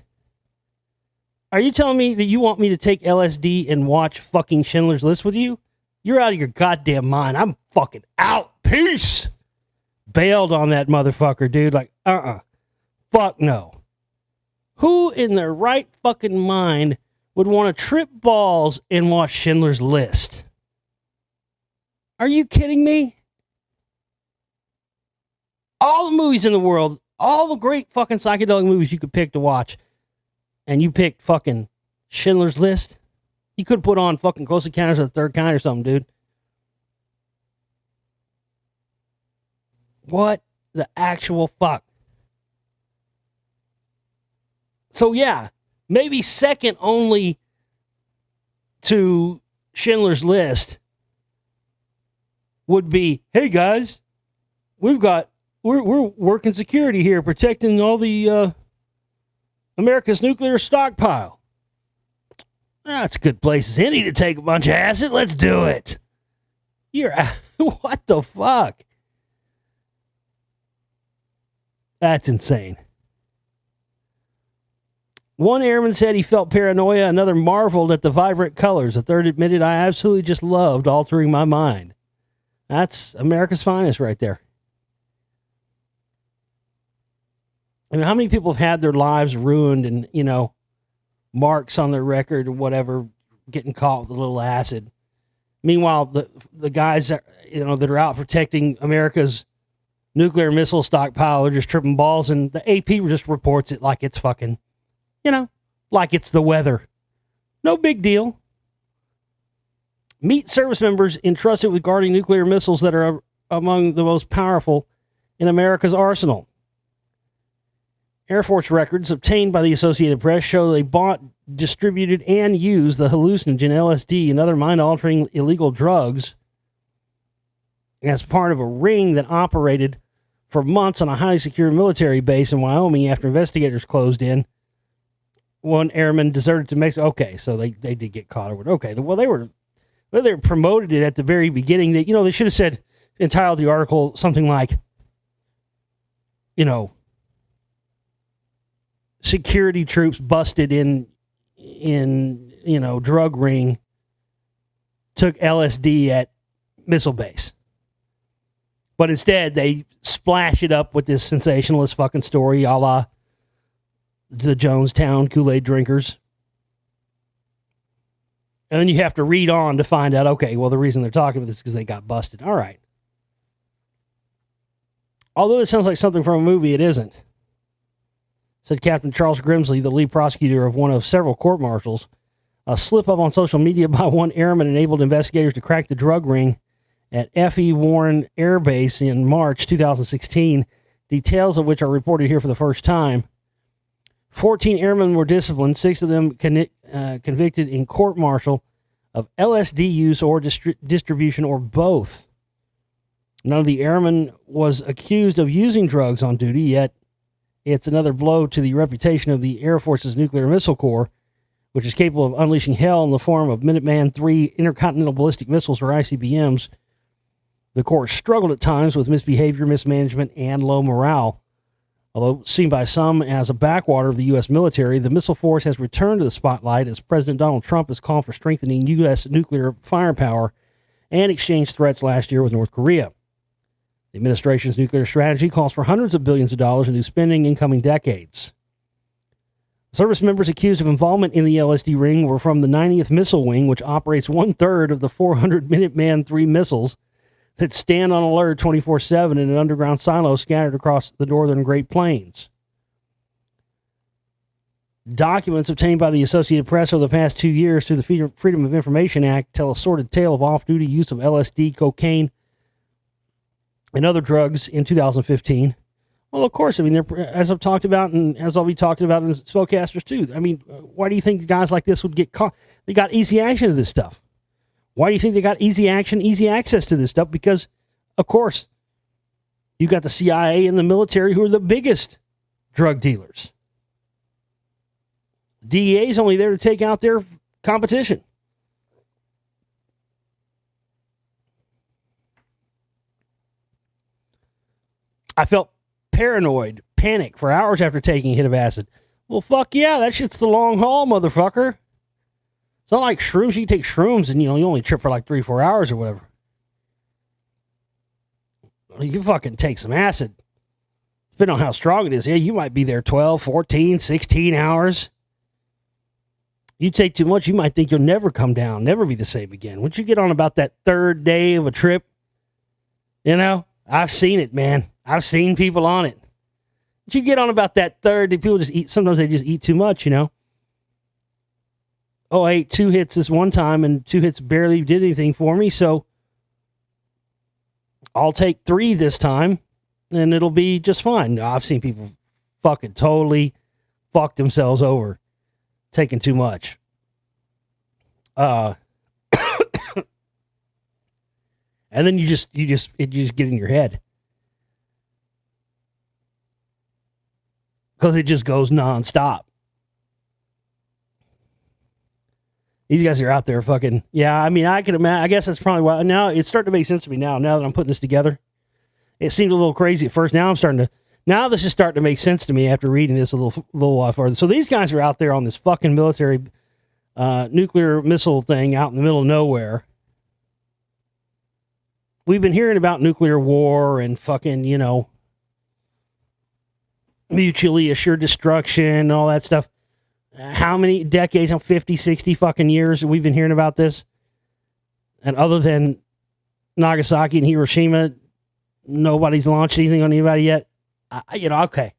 Are you telling me that you want me to take LSD and watch fucking Schindler's List with you? You're out of your goddamn mind. I'm fucking out. Peace. Bailed on that motherfucker, dude. Like, fuck no. Who in their right fucking mind would want to trip balls and watch Schindler's List? Are you kidding me? All the movies in the world, all the great fucking psychedelic movies you could pick to watch, and you picked fucking Schindler's List? You could put on fucking Close Encounters of the Third Kind or something, dude. What the actual fuck? So yeah, maybe second only to Schindler's List would be, hey guys, we're working security here, protecting all the America's nuclear stockpile. That's a good place as any to take a bunch of acid. Let's do it. What the fuck? That's insane. One airman said he felt paranoia. Another marveled at the vibrant colors. A third admitted, I absolutely just loved altering my mind. That's America's finest right there. I mean, how many people have had their lives ruined and, marks on their record or whatever, getting caught with a little acid? Meanwhile, the guys that are out protecting America's nuclear missile stockpile are just tripping balls, and the AP just reports it like it's fucking, like it's the weather. No big deal. Meet service members entrusted with guarding nuclear missiles that are among the most powerful in America's arsenal. Air Force records obtained by the Associated Press show they bought, distributed, and used the hallucinogen LSD and other mind-altering illegal drugs as part of a ring that operated for months on a highly secure military base in Wyoming after investigators closed in. One airman deserted to Mexico. Okay, so they did get caught. Okay, well, they promoted it at the very beginning. That they should have said, entitled the article something like, security troops busted in drug ring, took LSD at missile base. But instead, they splash it up with this sensationalist fucking story, a la the Jonestown Kool-Aid drinkers. And then you have to read on to find out, okay, well, the reason they're talking about this is because they got busted. All right. Although it sounds like something from a movie, it isn't, said Captain Charles Grimsley, the lead prosecutor of one of several court-martials. A slip-up on social media by one airman enabled investigators to crack the drug ring at F.E. Warren Air Base in March 2016, details of which are reported here for the first time. 14 airmen were disciplined, 6 of them convicted in court-martial of LSD use or distribution or both. None of the airmen was accused of using drugs on duty, yet it's another blow to the reputation of the Air Force's Nuclear Missile Corps, which is capable of unleashing hell in the form of Minuteman III intercontinental ballistic missiles, or ICBMs. The Corps struggled at times with misbehavior, mismanagement, and low morale. Although seen by some as a backwater of the U.S. military, the missile force has returned to the spotlight as President Donald Trump has called for strengthening U.S. nuclear firepower and exchanged threats last year with North Korea. The administration's nuclear strategy calls for hundreds of billions of dollars in new spending in coming decades. Service members accused of involvement in the LSD ring were from the 90th Missile Wing, which operates one-third of the 400 Minuteman III missiles that stand on alert 24/7 in an underground silo scattered across the northern Great Plains. Documents obtained by the Associated Press over the past 2 years through the Freedom of Information Act tell a sordid tale of off-duty use of LSD, cocaine, and other drugs in 2015. Well, of course, I mean, as I've talked about, and as I'll be talking about in the Spellcasters too, I mean, why do you think guys like this would get caught? They got easy action to this stuff. Why do you think they got easy access to this stuff? Because, of course, you got the CIA and the military who are the biggest drug dealers. DEA is only there to take out their competition. I felt paranoid, panic for hours after taking a hit of acid. Well, fuck yeah, that shit's the long haul, motherfucker. It's not like shrooms. You can take shrooms and, you only trip for like 3-4 hours or whatever. You can fucking take some acid. Depending on how strong it is. Yeah, you might be there 12, 14, 16 hours. You take too much, you might think you'll never come down, never be the same again. Once you get on about that third day of a trip, I've seen it, man. I've seen people on it. Once you get on about that third day, people just eat. Sometimes they just eat too much, Oh, I ate 2 hits this one time, and 2 hits barely did anything for me, so I'll take 3 this time, and it'll be just fine. I've seen people fucking totally fuck themselves over taking too much. And And then you just get in your head. Because it just goes nonstop. These guys are out there fucking, yeah, I mean, I can imagine, I guess that's probably why, now it's starting to make sense to me now that I'm putting this together. It seemed a little crazy at first. Now this is starting to make sense to me after reading this a little while further. So these guys are out there on this fucking military nuclear missile thing out in the middle of nowhere. We've been hearing about nuclear war and fucking, mutually assured destruction and all that stuff. How many decades, 50, 60 fucking years we've been hearing about this? And other than Nagasaki and Hiroshima, nobody's launched anything on anybody yet. Okay.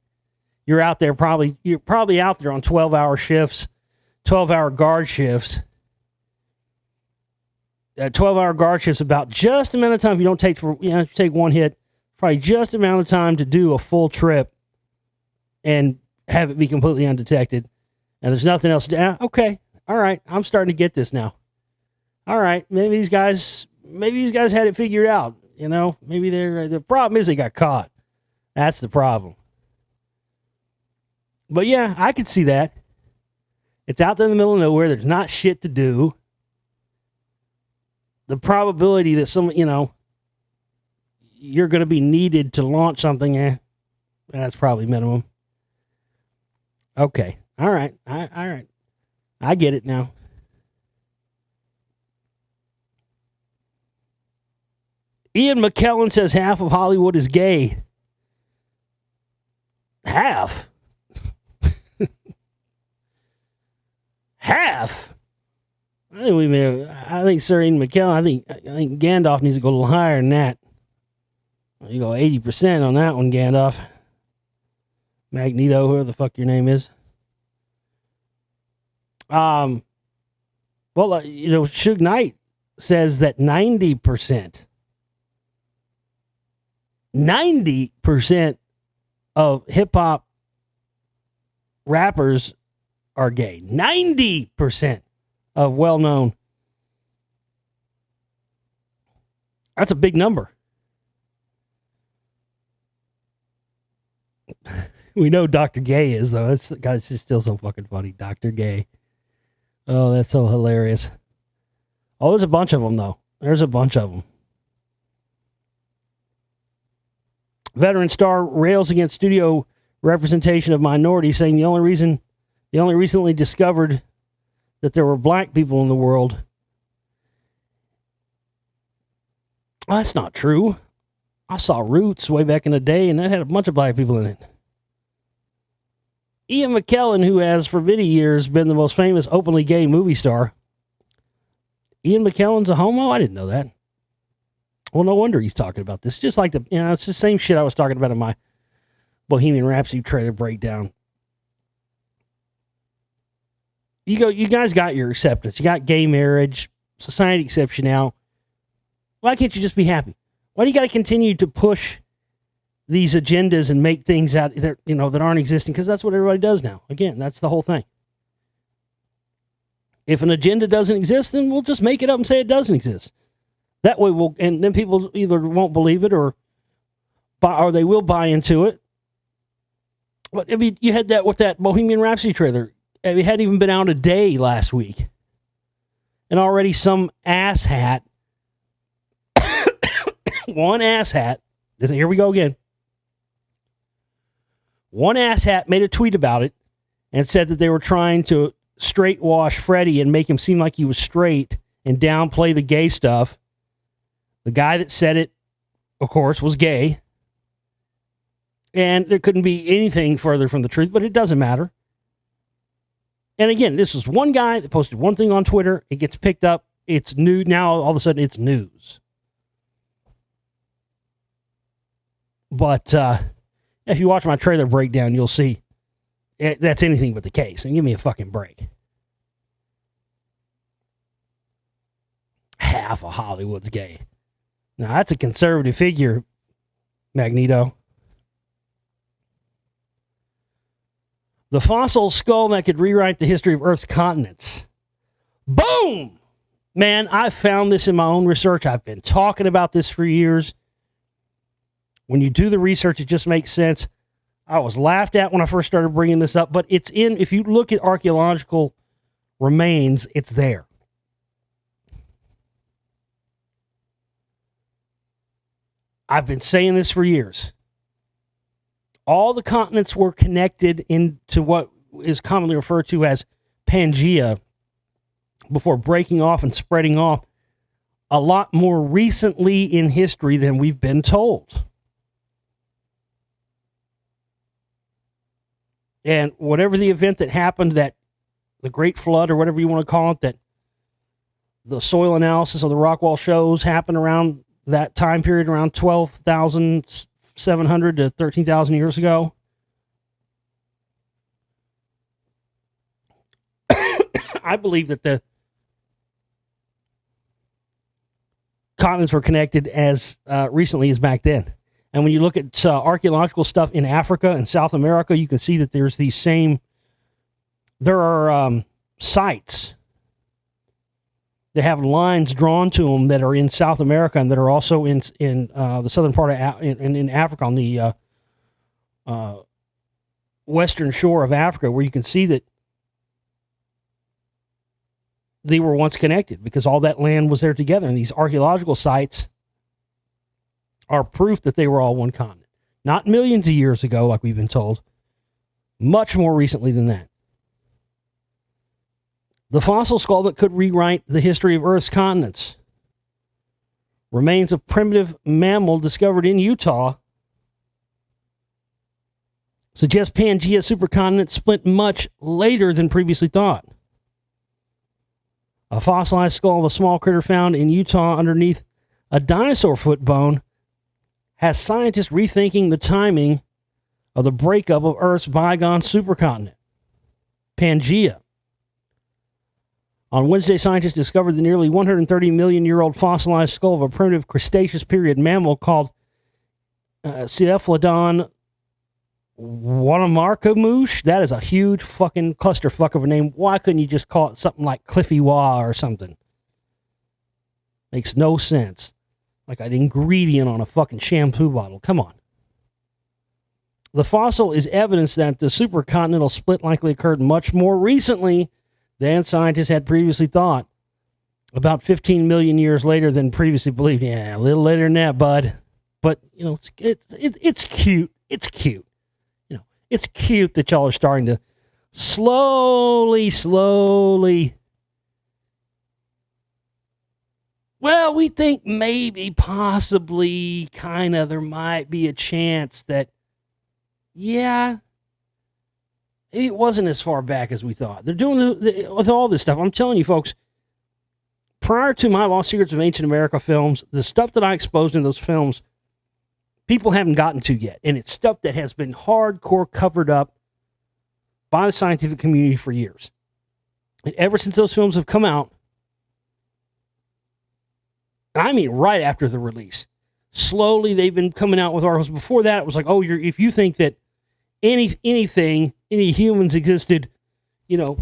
You're out there you're probably out there on 12-hour shifts, 12-hour guard shifts. 12-hour guard shifts about just the amount of time if you don't take one hit, probably just the amount of time to do a full trip and have it be completely undetected. And there's nothing else to do. Okay. All right. I'm starting to get this now. All right. Maybe these guys had it figured out. Maybe the problem is they got caught. That's the problem. But yeah, I could see that. It's out there in the middle of nowhere. There's not shit to do. The probability that you're going to be needed to launch something, that's probably minimum. Okay. All right. All right. I get it now. Ian McKellen says half of Hollywood is gay. Half? Half? I think Sir Ian McKellen, I think Gandalf needs to go a little higher than that. You go 80% on that one, Gandalf. Magneto, whoever the fuck your name is. Suge Knight says that 90% of hip-hop rappers are gay. 90% of well-known. That's a big number. We know Dr. Gay is, though. It's just still so fucking funny. Dr. Gay. Oh, that's so hilarious. Oh, there's a bunch of them, though. There's a bunch of them. Veteran star rails against studio representation of minorities, saying they only recently discovered that there were black people in the world. Well, that's not true. I saw Roots way back in the day, and that had a bunch of black people in it. Ian McKellen, who has for many years been the most famous openly gay movie star. Ian McKellen's a homo? I didn't know that. Well, no wonder he's talking about this. Just like it's the same shit I was talking about in my Bohemian Rhapsody trailer breakdown. You guys got your acceptance. You got gay marriage. Society accepts you now. Why can't you just be happy? Why do you got to continue to push these agendas and make things out there, that aren't existing? Because that's what everybody does now. Again, that's the whole thing. If an agenda doesn't exist, then we'll just make it up and say it doesn't exist. That way and then people either won't believe it or they will buy into it. But I mean, you had that with that Bohemian Rhapsody trailer. It hadn't even been out a day last week. And already some asshat, one asshat, here we go again. One asshat made a tweet about it and said that they were trying to straight wash Freddie and make him seem like he was straight and downplay the gay stuff. The guy that said it, of course, was gay. And there couldn't be anything further from the truth, but it doesn't matter. And again, this is one guy that posted one thing on Twitter. It gets picked up. It's new. Now, all of a sudden, it's news. But if you watch my trailer breakdown, you'll see that's anything but the case. And give me a fucking break. Half of Hollywood's gay. Now, that's a conservative figure, Magneto. The fossil skull that could rewrite the history of Earth's continents. Boom! Man, I found this in my own research. I've been talking about this for years. When you do the research, it just makes sense. I was laughed at when I first started bringing this up, but it's in, if you look at archaeological remains, it's there. I've been saying this for years. All the continents were connected into what is commonly referred to as Pangea before breaking off and spreading off a lot more recently in history than we've been told. And whatever the event that happened, that the Great Flood or whatever you want to call it, that the soil analysis of the rock wall shows happened around that time period, around 12,700 to 13,000 years ago. I believe that the continents were connected as recently as back then. And when you look at archaeological stuff in Africa and South America, you can see that there's these same, there are sites that have lines drawn to them that are in South America and that are also in the southern part of in Africa, on the western shore of Africa, where you can see that they were once connected because all that land was there together. And these archaeological sites are proof that they were all one continent. Not millions of years ago, like we've been told. Much more recently than that. The fossil skull that could rewrite the history of Earth's continents. Remains of primitive mammal discovered in Utah suggest Pangea supercontinent split much later than previously thought. A fossilized skull of a small critter found in Utah underneath a dinosaur foot bone has scientists rethinking the timing of the breakup of Earth's bygone supercontinent, Pangea. On Wednesday, scientists discovered the nearly 130 million year old fossilized skull of a primitive Cretaceous period mammal called Cephalodon Wanamarkamoosh. That is a huge fucking clusterfuck of a name. Why couldn't you just call it something like Cliffy Wah or something? Makes no sense. Like an ingredient on a fucking shampoo bottle. Come on. The fossil is evidence that the supercontinental split likely occurred much more recently than scientists had previously thought. About 15 million years later than previously believed. Yeah, a little later than that, bud. But, you know, it's cute. It's cute. You know, it's cute that y'all are starting to slowly. Well, we think maybe, possibly, kind of, there might be a chance that, yeah, it wasn't as far back as we thought. They're doing with all this stuff. I'm telling you, folks, prior to my Lost Secrets of Ancient America films, the stuff that I exposed in those films, people haven't gotten to yet. And it's stuff that has been hardcore covered up by the scientific community for years. And ever since those films have come out, I mean, right after the release, slowly they've been coming out with articles. Before that, it was like, oh, if you think that any humans existed, you know,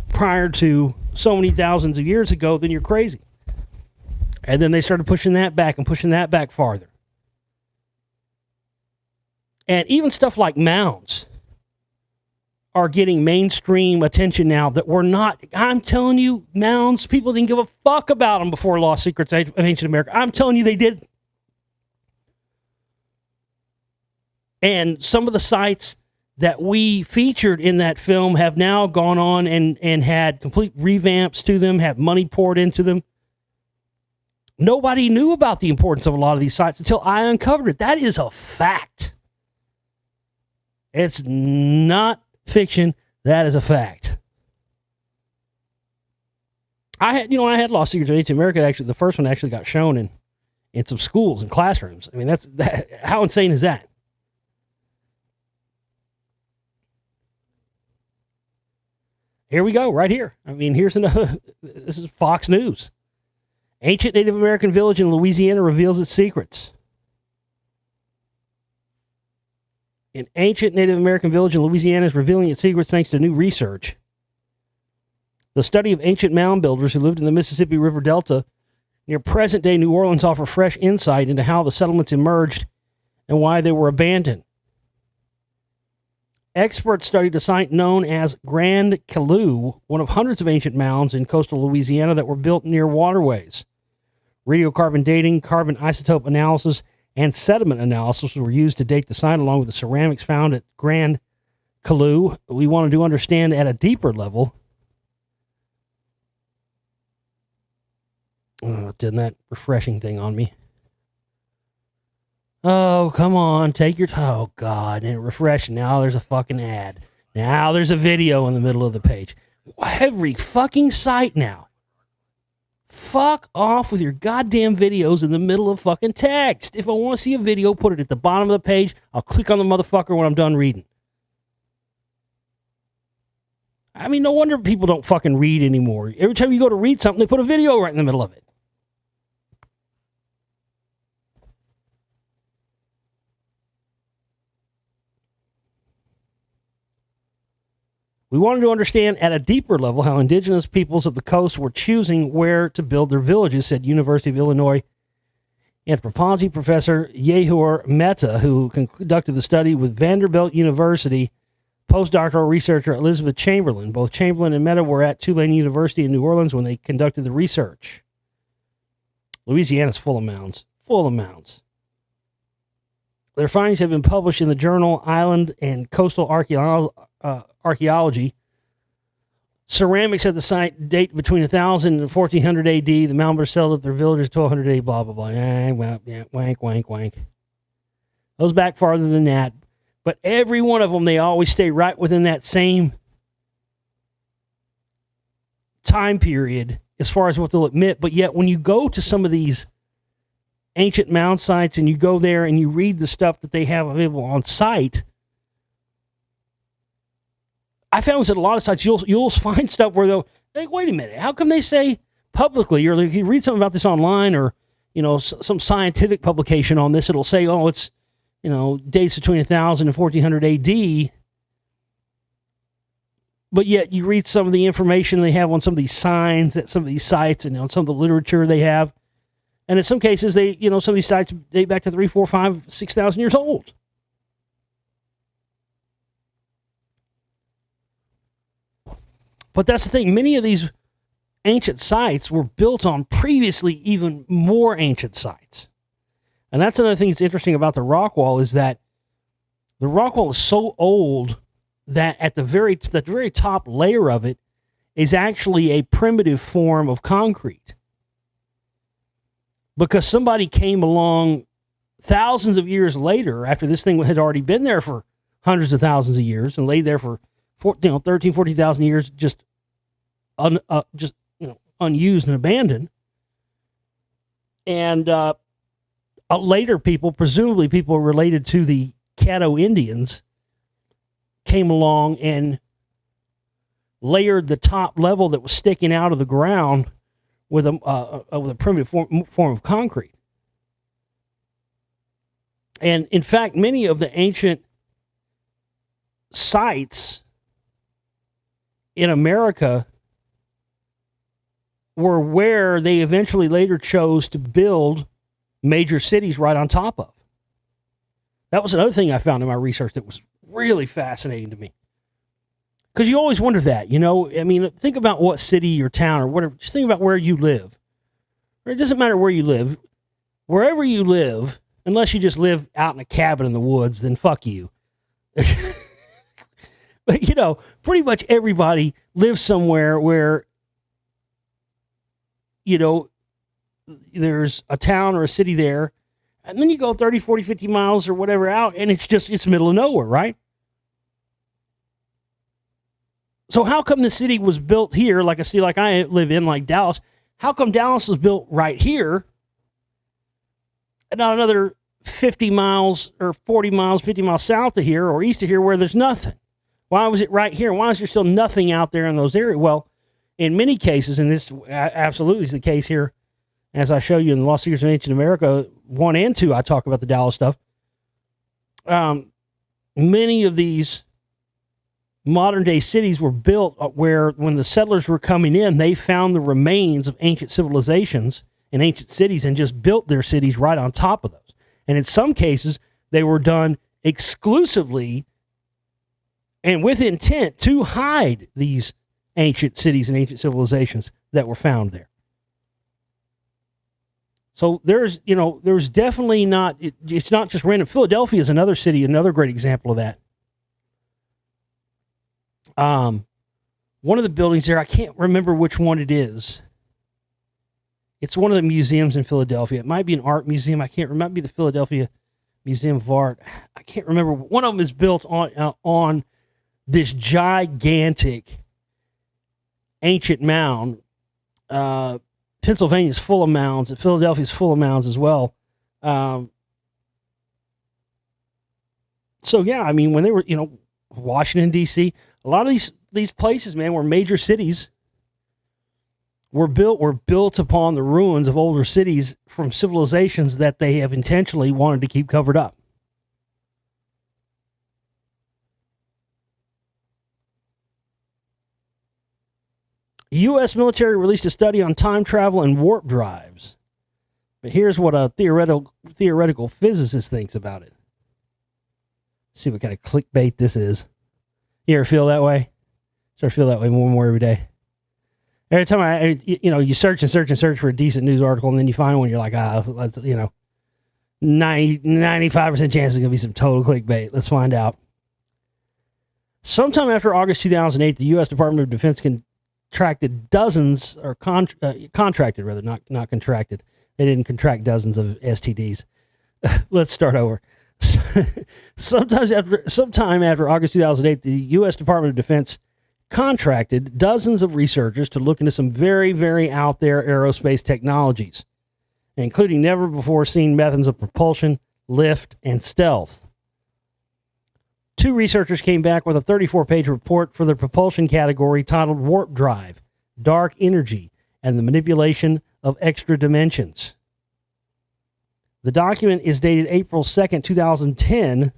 prior to so many thousands of years ago, then you're crazy. And then they started pushing that back farther. And even stuff like mounds are getting mainstream attention now that were not. I'm telling you, mounds, people didn't give a fuck about them before Lost Secrets of Ancient America. I'm telling you, they did. And some of the sites that we featured in that film have now gone on and had complete revamps to them, have money poured into them. Nobody knew about the importance of a lot of these sites until I uncovered it. That is a fact. It's not fiction. That is a fact. I had Lost Secrets of Ancient America. Actually, the first one actually got shown in some schools and classrooms. I mean, how insane is that? Here we go, right here. I mean, here's another. This is Fox News. Ancient Native American village in Louisiana reveals its secrets. An ancient Native American village in Louisiana is revealing its secrets thanks to new research. The study of ancient mound builders who lived in the Mississippi River Delta near present-day New Orleans offer fresh insight into how the settlements emerged and why they were abandoned. Experts studied a site known as Grand Calou, one of hundreds of ancient mounds in coastal Louisiana that were built near waterways. Radiocarbon dating, carbon isotope analysis, and sediment analysis were used to date the site along with the ceramics found at Grand Calou. We wanted to understand at a deeper level. Oh, did that refreshing thing on me. Oh, come on, take your... Oh, God, and refresh. Now there's a fucking ad. Now there's a video in the middle of the page. Every fucking site now. Fuck off with your goddamn videos in the middle of fucking text. If I want to see a video, put it at the bottom of the page. I'll click on the motherfucker when I'm done reading. I mean, no wonder people don't fucking read anymore. Every time you go to read something, they put a video right in the middle of it. We wanted to understand at a deeper level how indigenous peoples of the coast were choosing where to build their villages, said University of Illinois anthropology professor Yehor Mehta, who conducted the study with Vanderbilt University postdoctoral researcher Elizabeth Chamberlain. Both Chamberlain and Mehta were at Tulane University in New Orleans when they conducted the research. Louisiana's full of mounds. Full of mounds. Their findings have been published in the journal Island and Coastal Archaeology. Ceramics at the site date between 1000 and 1400 AD. The mounders settled up their villages 1200 AD, blah, blah, blah. Wank, wank, wank. Goes back farther than that. But every one of them, they always stay right within that same time period as far as what they'll admit. But yet, when you go to some of these ancient mound sites and you go there and you read the stuff that they have available on site, I found that a lot of sites you'll find stuff where they'll like, wait a minute, how come they say publicly, or if you read something about this online, or some scientific publication on this, it'll say, oh, it's dates between 1000 and 1400 AD. But yet you read some of the information they have on some of these signs at some of these sites and on some of the literature they have, and in some cases they some of these sites date back to 3, 4, 5, 6,000 years old. But that's the thing. Many of these ancient sites were built on previously even more ancient sites. And that's another thing that's interesting about the rock wall is that the rock wall is so old that at the very top layer of it is actually a primitive form of concrete. Because somebody came along thousands of years later, after this thing had already been there for hundreds of thousands of years and laid there for 13, 14,000 years, just unused and abandoned. And later people, presumably people related to the Caddo Indians, came along and layered the top level that was sticking out of the ground with a primitive form of concrete. And in fact, many of the ancient sites in America were where they eventually later chose to build major cities right on top of. That was another thing I found in my research that was really fascinating to me. Because you always wonder that, I mean, think about what city or town or whatever, just think about where you live. It doesn't matter where you live. Wherever you live, unless you just live out in a cabin in the woods, then fuck you. But, pretty much everybody lives somewhere where, there's a town or a city there, and then you go 30, 40, 50 miles or whatever out, and it's middle of nowhere, right? So how come the city was built here, like a city like I live in, like Dallas? How come Dallas was built right here and not another 50 miles or 40 miles, 50 miles south of here or east of here where there's nothing? Why was it right here? Why is there still nothing out there in those areas? Well, in many cases, and this absolutely is the case here, as I show you in the Lost Secrets of Ancient America 1 and 2, I talk about the Dallas stuff. Many of these modern day cities were built where when the settlers were coming in, they found the remains of ancient civilizations and ancient cities and just built their cities right on top of those. And in some cases, they were done exclusively and with intent to hide these ancient cities and ancient civilizations that were found there. So there's definitely not, it's not just random. Philadelphia is another city, another great example of that. One of the buildings there, I can't remember which one it is. It's one of the museums in Philadelphia. It might be an art museum. I can't remember. It might be the Philadelphia Museum of Art. I can't remember. One of them is built on this gigantic ancient mound. Pennsylvania's full of mounds, and Philadelphia's full of mounds as well. So yeah, I mean, when they were, Washington D.C., a lot of these places, man, were major cities. Were built upon the ruins of older cities from civilizations that they have intentionally wanted to keep covered up. U.S. military released a study on time travel and warp drives. But here's what a theoretical physicist thinks about it. Let's see what kind of clickbait this is. You ever feel that way? Start to feel that way more and more every day. Every time you search and search and search for a decent news article, and then you find one, you're like, 95% chance it's going to be some total clickbait. Let's find out. Sometime after August 2008, the U.S. Department of Defense contracted dozens, or contracted rather, not contracted. They didn't contract dozens of STDs. Let's start over. Sometime after August 2008, the U.S. Department of Defense contracted dozens of researchers to look into some very, very out there aerospace technologies, including never before seen methods of propulsion, lift, and stealth. 2 researchers came back with a 34-page report for the propulsion category titled Warp Drive, Dark Energy, and the Manipulation of Extra Dimensions. The document is dated April 2nd, 2010,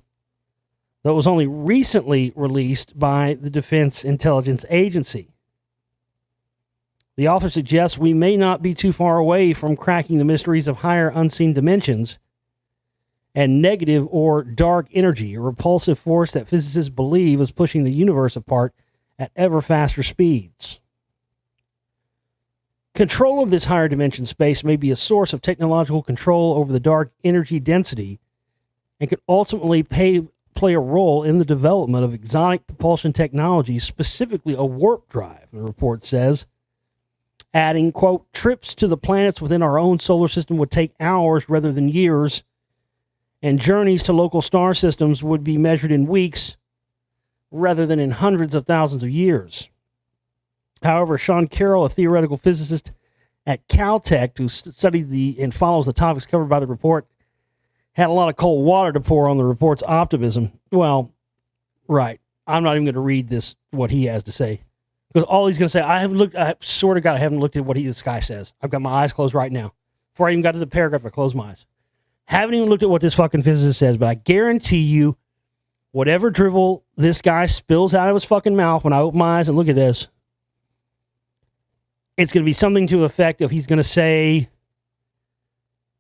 though it was only recently released by the Defense Intelligence Agency. The author suggests we may not be too far away from cracking the mysteries of higher unseen dimensions and negative or dark energy, a repulsive force that physicists believe is pushing the universe apart at ever faster speeds. Control of this higher dimension space may be a source of technological control over the dark energy density and could ultimately play a role in the development of exotic propulsion technologies, specifically a warp drive, the report says, adding, quote, trips to the planets within our own solar system would take hours rather than years, and journeys to local star systems would be measured in weeks rather than in hundreds of thousands of years. However, Sean Carroll, a theoretical physicist at Caltech who studied and follows the topics covered by the report, had a lot of cold water to pour on the report's optimism. Well, right. I'm not even going to read what he has to say. Because all he's going to say, I swear to God, I haven't looked at what this guy says. I've got my eyes closed right now. Before I even got to the paragraph, I closed my eyes. Haven't even looked at what this fucking physicist says, but I guarantee you, whatever drivel this guy spills out of his fucking mouth when I open my eyes and look at this, it's going to be something to the effect of he's going to say,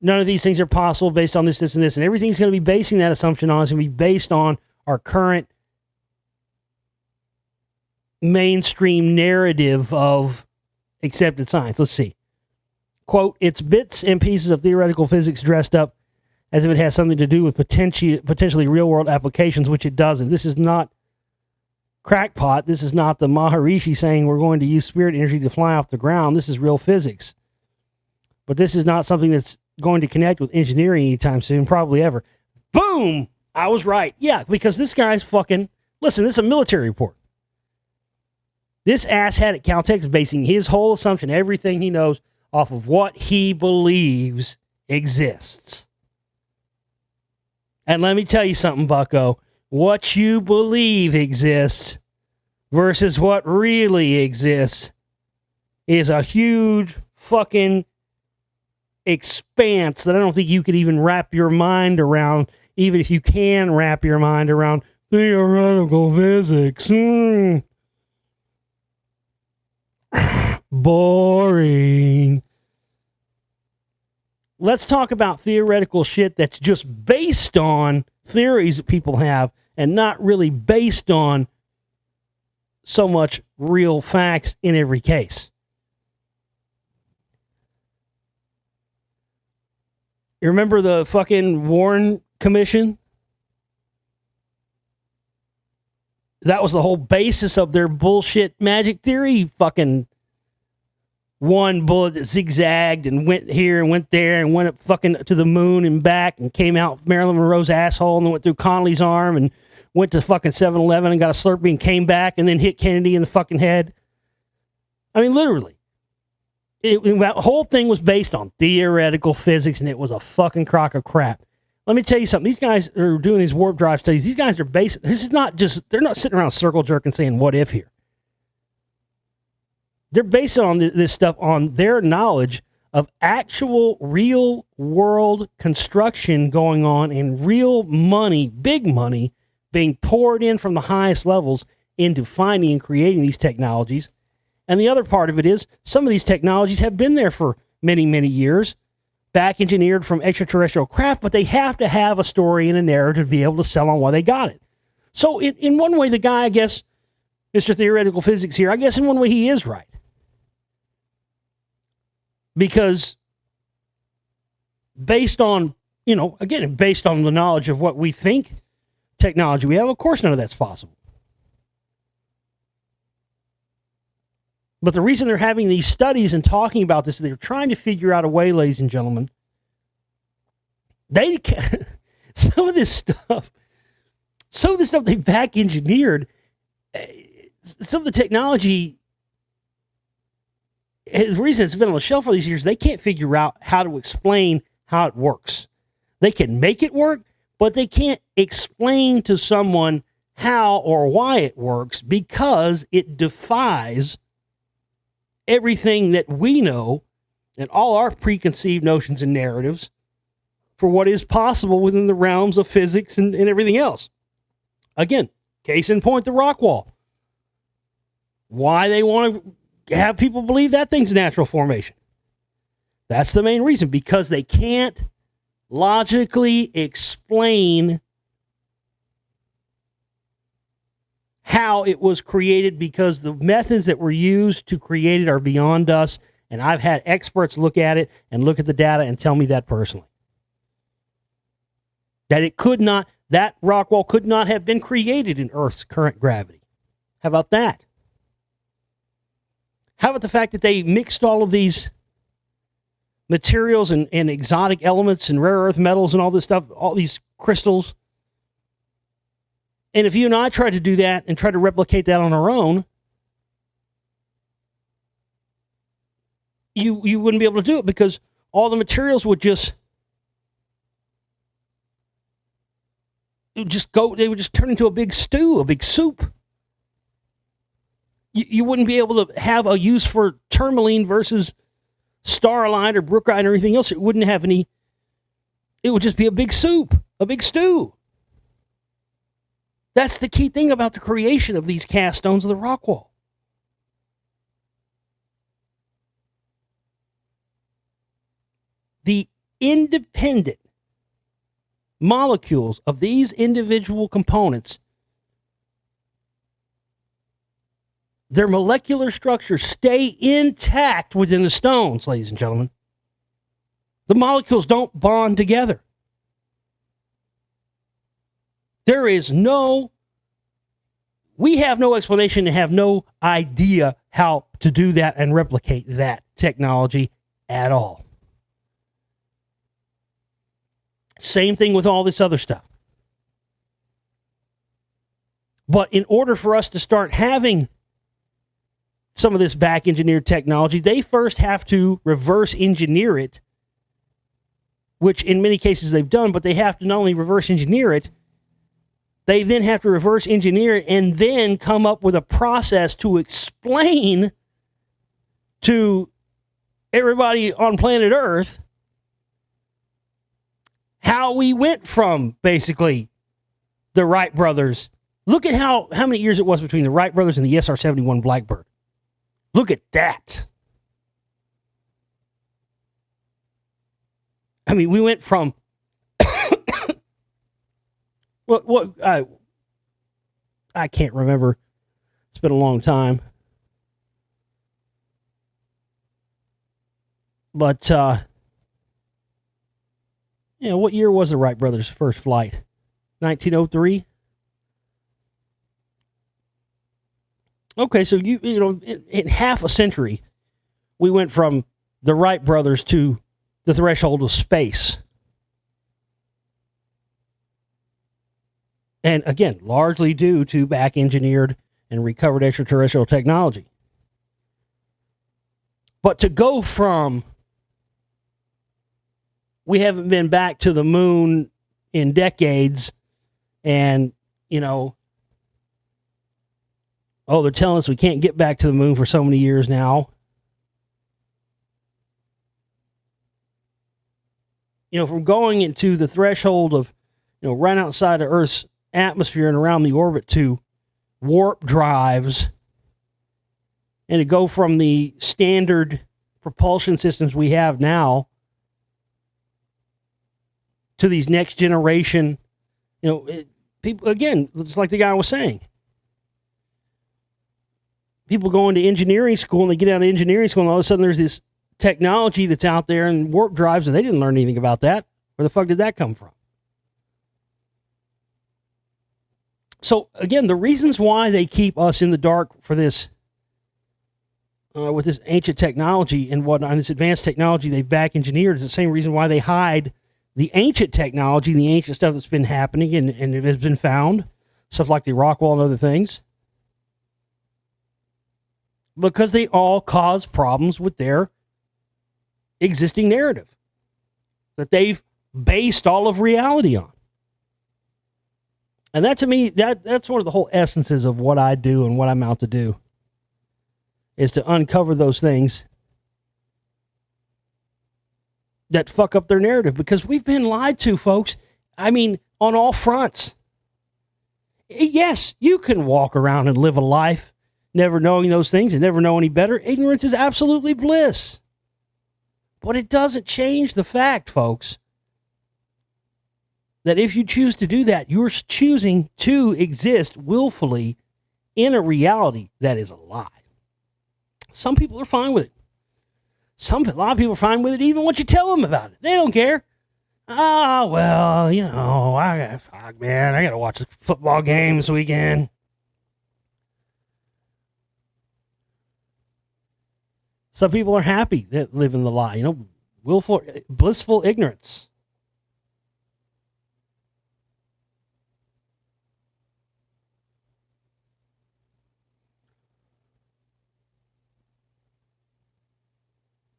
none of these things are possible based on this, this, and this. And everything's going to be basing that assumption on is going to be based on our current mainstream narrative of accepted science. Let's see. Quote, it's bits and pieces of theoretical physics dressed up as if it has something to do with potentially real-world applications, which it doesn't. This is not crackpot. This is not the Maharishi saying we're going to use spirit energy to fly off the ground. This is real physics. But this is not something that's going to connect with engineering anytime soon, probably ever. Boom! I was right. Yeah, because this guy's fucking... Listen, this is a military report. This asshat at Caltech is basing his whole assumption, everything he knows, off of what he believes exists. And let me tell you something, bucko. What you believe exists versus what really exists is a huge fucking expanse that I don't think you could even wrap your mind around, even if you can wrap your mind around Theoretical physics. Boring. Let's talk about theoretical shit that's just based on theories that people have and not really based on so much real facts in every case. You remember the fucking Warren Commission? That was the whole basis of their bullshit magic theory. Fucking one bullet that zigzagged and went here and went there and went up fucking to the moon and back and came out Marilyn Monroe's asshole and then went through Connolly's arm and went to fucking 7-Eleven and got a Slurpee and came back and then hit Kennedy in the fucking head. I mean, literally. That whole thing was based on theoretical physics, and it was a fucking crock of crap. Let me tell you something. These guys are doing these warp drive studies. These guys are based. This is not just. They're not sitting around circle jerking saying "what if" here. They're based on this stuff on their knowledge of actual, real world construction going on, and real money, big money, being poured in from the highest levels into finding and creating these technologies. And the other part of it is some of these technologies have been there for many, many years, back engineered from extraterrestrial craft, but they have to have a story and a narrative to be able to sell on why they got it. So in one way, the guy, I guess, Mr. Theoretical Physics here, I guess in one way he is right. Because based on, again, based on the knowledge of what we think technology we have, of course none of that's possible. But the reason they're having these studies and talking about this, they're trying to figure out a way, ladies and gentlemen. Some of this stuff they back engineered. Some of the technology, the reason it's been on the shelf for these years, they can't figure out how to explain how it works. They can make it work, but they can't explain to someone how or why it works because it defies everything that we know and all our preconceived notions and narratives for what is possible within the realms of physics and everything else. Again, case in point, the rock wall. Why they want to have people believe that thing's a natural formation. That's the main reason, because they can't logically explain how it was created, because the methods that were used to create it are beyond us, and I've had experts look at it and look at the data and tell me that personally. That rock wall could not have been created in Earth's current gravity. How about that? How about the fact that they mixed all of these materials and exotic elements and rare earth metals and all this stuff, all these crystals? And if you and I try to do that and try to replicate that on our own, you wouldn't be able to do it, because all the materials would just turn into a big stew, a big soup. You wouldn't be able to have a use for tourmaline versus starlight or brookite or anything else. It wouldn't have any. It would just be a big soup, a big stew. That's the key thing about the creation of these cast stones of the rock wall. The independent molecules of these individual components, their molecular structures stay intact within the stones, ladies and gentlemen. The molecules don't bond together. We have no explanation and have no idea how to do that and replicate that technology at all. Same thing with all this other stuff. But in order for us to start having some of this back engineered technology, they first have to reverse engineer it, which in many cases they've done, but they have to not only reverse engineer it, they then have to reverse engineer it and then come up with a process to explain to everybody on planet Earth how we went from basically the Wright brothers Look at how many years it was between the Wright brothers and the SR-71 Blackbird. Look at that. I mean, we went from I can't remember. It's been a long time. But what year was the Wright brothers' first flight? 1903. Okay, so in half a century, we went from the Wright brothers to the threshold of space. And again, largely due to back-engineered and recovered extraterrestrial technology. But to go from, we haven't been back to the moon in decades, and, they're telling us we can't get back to the moon for so many years now. From going into the threshold of, right outside of Earth's atmosphere and around the orbit to warp drives, and to go from the standard propulsion systems we have now to these next generation, people, again, just like the guy was saying, people go into engineering school and they get out of engineering school and all of a sudden there's this technology that's out there and warp drives and they didn't learn anything about that. Where the fuck did that come from? So again, the reasons why they keep us in the dark for this, with this ancient technology and whatnot, and this advanced technology they've back engineered, is the same reason why they hide the ancient technology, the ancient stuff that's been happening and it has been found, stuff like the Rockwell and other things. Because they all cause problems with their existing narrative that they've based all of reality on. And that, to me, that's one of the whole essences of what I do and what I'm out to do, is to uncover those things that fuck up their narrative, because we've been lied to, folks. I mean, on all fronts. Yes, you can walk around and live a life never knowing those things and never know any better. Ignorance is absolutely bliss. But it doesn't change the fact, folks, that if you choose to do that, you're choosing to exist willfully in a reality that is a lie. Some people are fine with it. A lot of people are fine with it even once you tell them about it. They don't care. Oh, well, I got to watch a football game this weekend. Some people are happy that live in the lie, willful, blissful ignorance.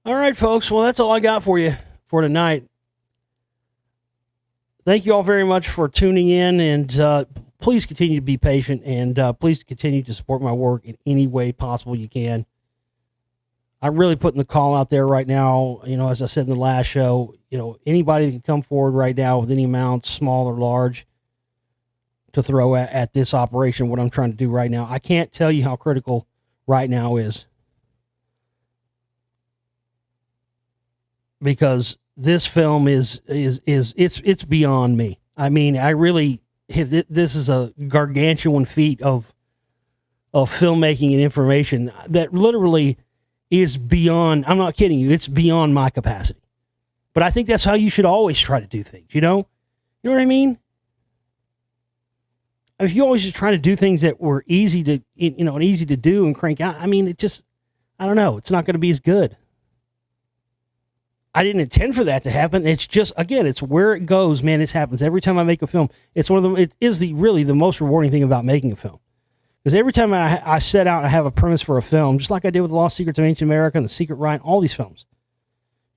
All right, folks. Well, that's all I got for you for tonight. Thank you all very much for tuning in, and please continue to be patient, and please continue to support my work in any way possible you can. I'm really putting the call out there right now. As I said in the last show, anybody that can come forward right now with any amount, small or large, to throw at this operation, what I'm trying to do right now. I can't tell you how critical right now is. Because this film is beyond me. I mean, I really, this is a gargantuan feat of filmmaking and information that literally is beyond, I'm not kidding you, it's beyond my capacity. But I think that's how you should always try to do things, You know what I mean? If you always just try to do things that were easy to, and easy to do and crank out, I mean, I don't know, it's not going to be as good. I didn't intend for that to happen. It's just, again, it's where it goes, man. This happens every time I make a film. It is really the most rewarding thing about making a film. Because every time I set out and I have a premise for a film, just like I did with The Lost Secrets of Ancient America and The Secret Ryan, all these films.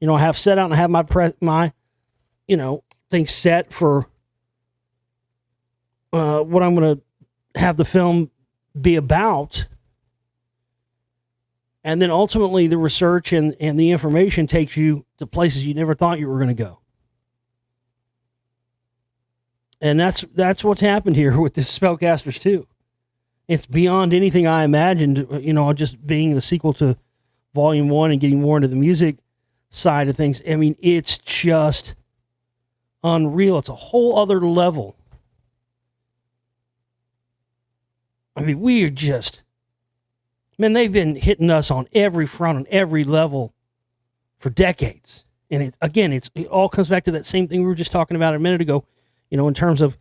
I have set out and I have my things set for what I'm going to have the film be about. And then ultimately the research and the information takes you to places you never thought you were going to go. And that's what's happened here with this Spellcasters 2. It's beyond anything I imagined, just being the sequel to Volume 1 and getting more into the music side of things. I mean, it's just unreal. It's a whole other level. I mean, we're just... Man, they've been hitting us on every front, on every level for decades. And it all comes back to that same thing we were just talking about a minute ago, in terms of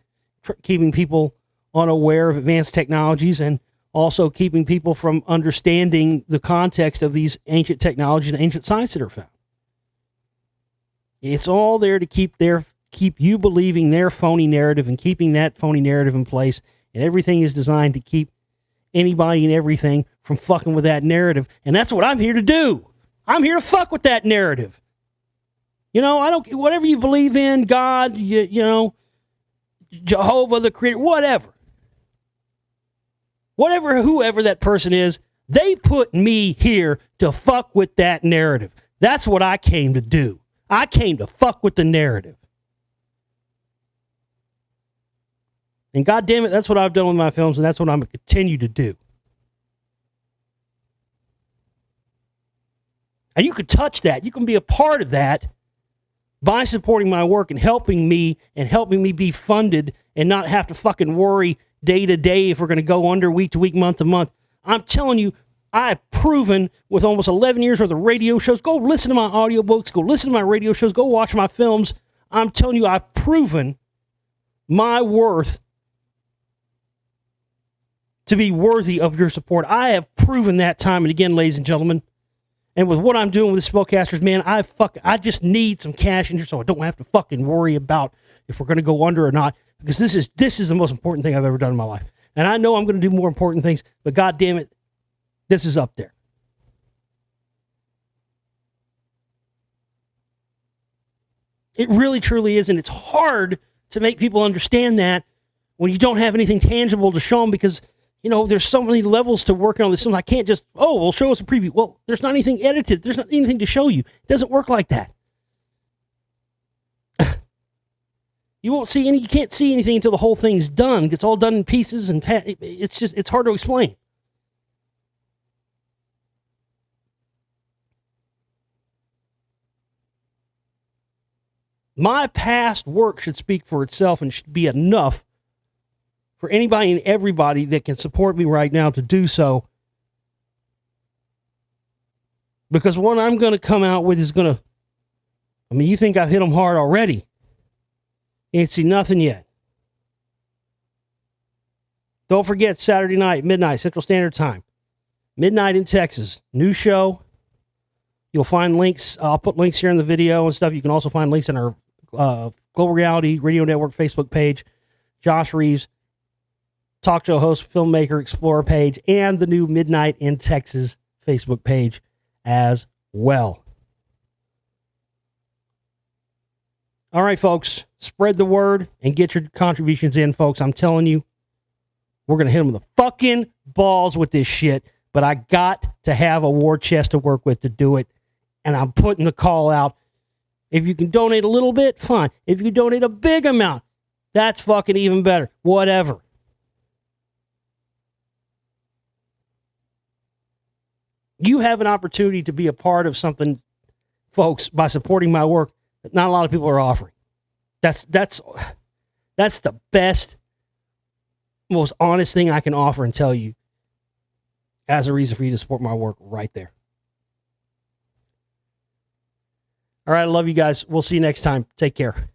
keeping people unaware of advanced technologies and also keeping people from understanding the context of these ancient technologies and ancient science that are found. It's all there to keep you believing their phony narrative and keeping that phony narrative in place. And everything is designed to keep anybody and everything from fucking with that narrative. And that's what I'm here to do. I'm here to fuck with that narrative. I don't, whatever you believe in, God, Jehovah, the creator, whatever, whoever that person is, they put me here to fuck with that narrative. That's what I came to do. I came to fuck with the narrative. And God damn it, that's what I've done with my films, and that's what I'm going to continue to do. And you can touch that. You can be a part of that by supporting my work and helping me be funded and not have to fucking worry day to day if we're going to go under, week to week, month to month. I'm telling you, I've proven with almost 11 years worth of radio shows. Go listen to my audiobooks. Go listen to my radio shows. Go watch my films. I'm telling you, I've proven my worth to be worthy of your support. I have proven that time and again, ladies and gentlemen. And with what I'm doing with the Spellcasters, man, I just need some cash in here so I don't have to fucking worry about if we're going to go under or not. Because this is the most important thing I've ever done in my life. And I know I'm going to do more important things, but God damn it, this is up there. It really, truly is. And it's hard to make people understand that when you don't have anything tangible to show them because, there's so many levels to working on this film. I can't just, well, show us a preview. Well, there's not anything edited. There's not anything to show you. It doesn't work like that. You can't see anything until the whole thing's done. It's all done in pieces and it's hard to explain. My past work should speak for itself and should be enough for anybody and everybody that can support me right now to do so. Because what I'm going to come out with is you think I've hit them hard already. You ain't seen nothing yet. Don't forget, Saturday night, midnight, Central Standard Time. Midnight in Texas. New show. You'll find links. I'll put links here in the video and stuff. You can also find links on our Global Reality Radio Network Facebook page. Josh Reeves, talk show host, filmmaker, explorer page, and the new Midnight in Texas Facebook page as well. All right, folks, spread the word and get your contributions in, folks. I'm telling you, we're going to hit them with the fucking balls with this shit, but I got to have a war chest to work with to do it, and I'm putting the call out. If you can donate a little bit, fine. If you can donate a big amount, that's fucking even better. Whatever. You have an opportunity to be a part of something, folks, by supporting my work that not a lot of people are offering. That's the best, most honest thing I can offer and tell you as a reason for you to support my work right there. All right, I love you guys. We'll see you next time. Take care.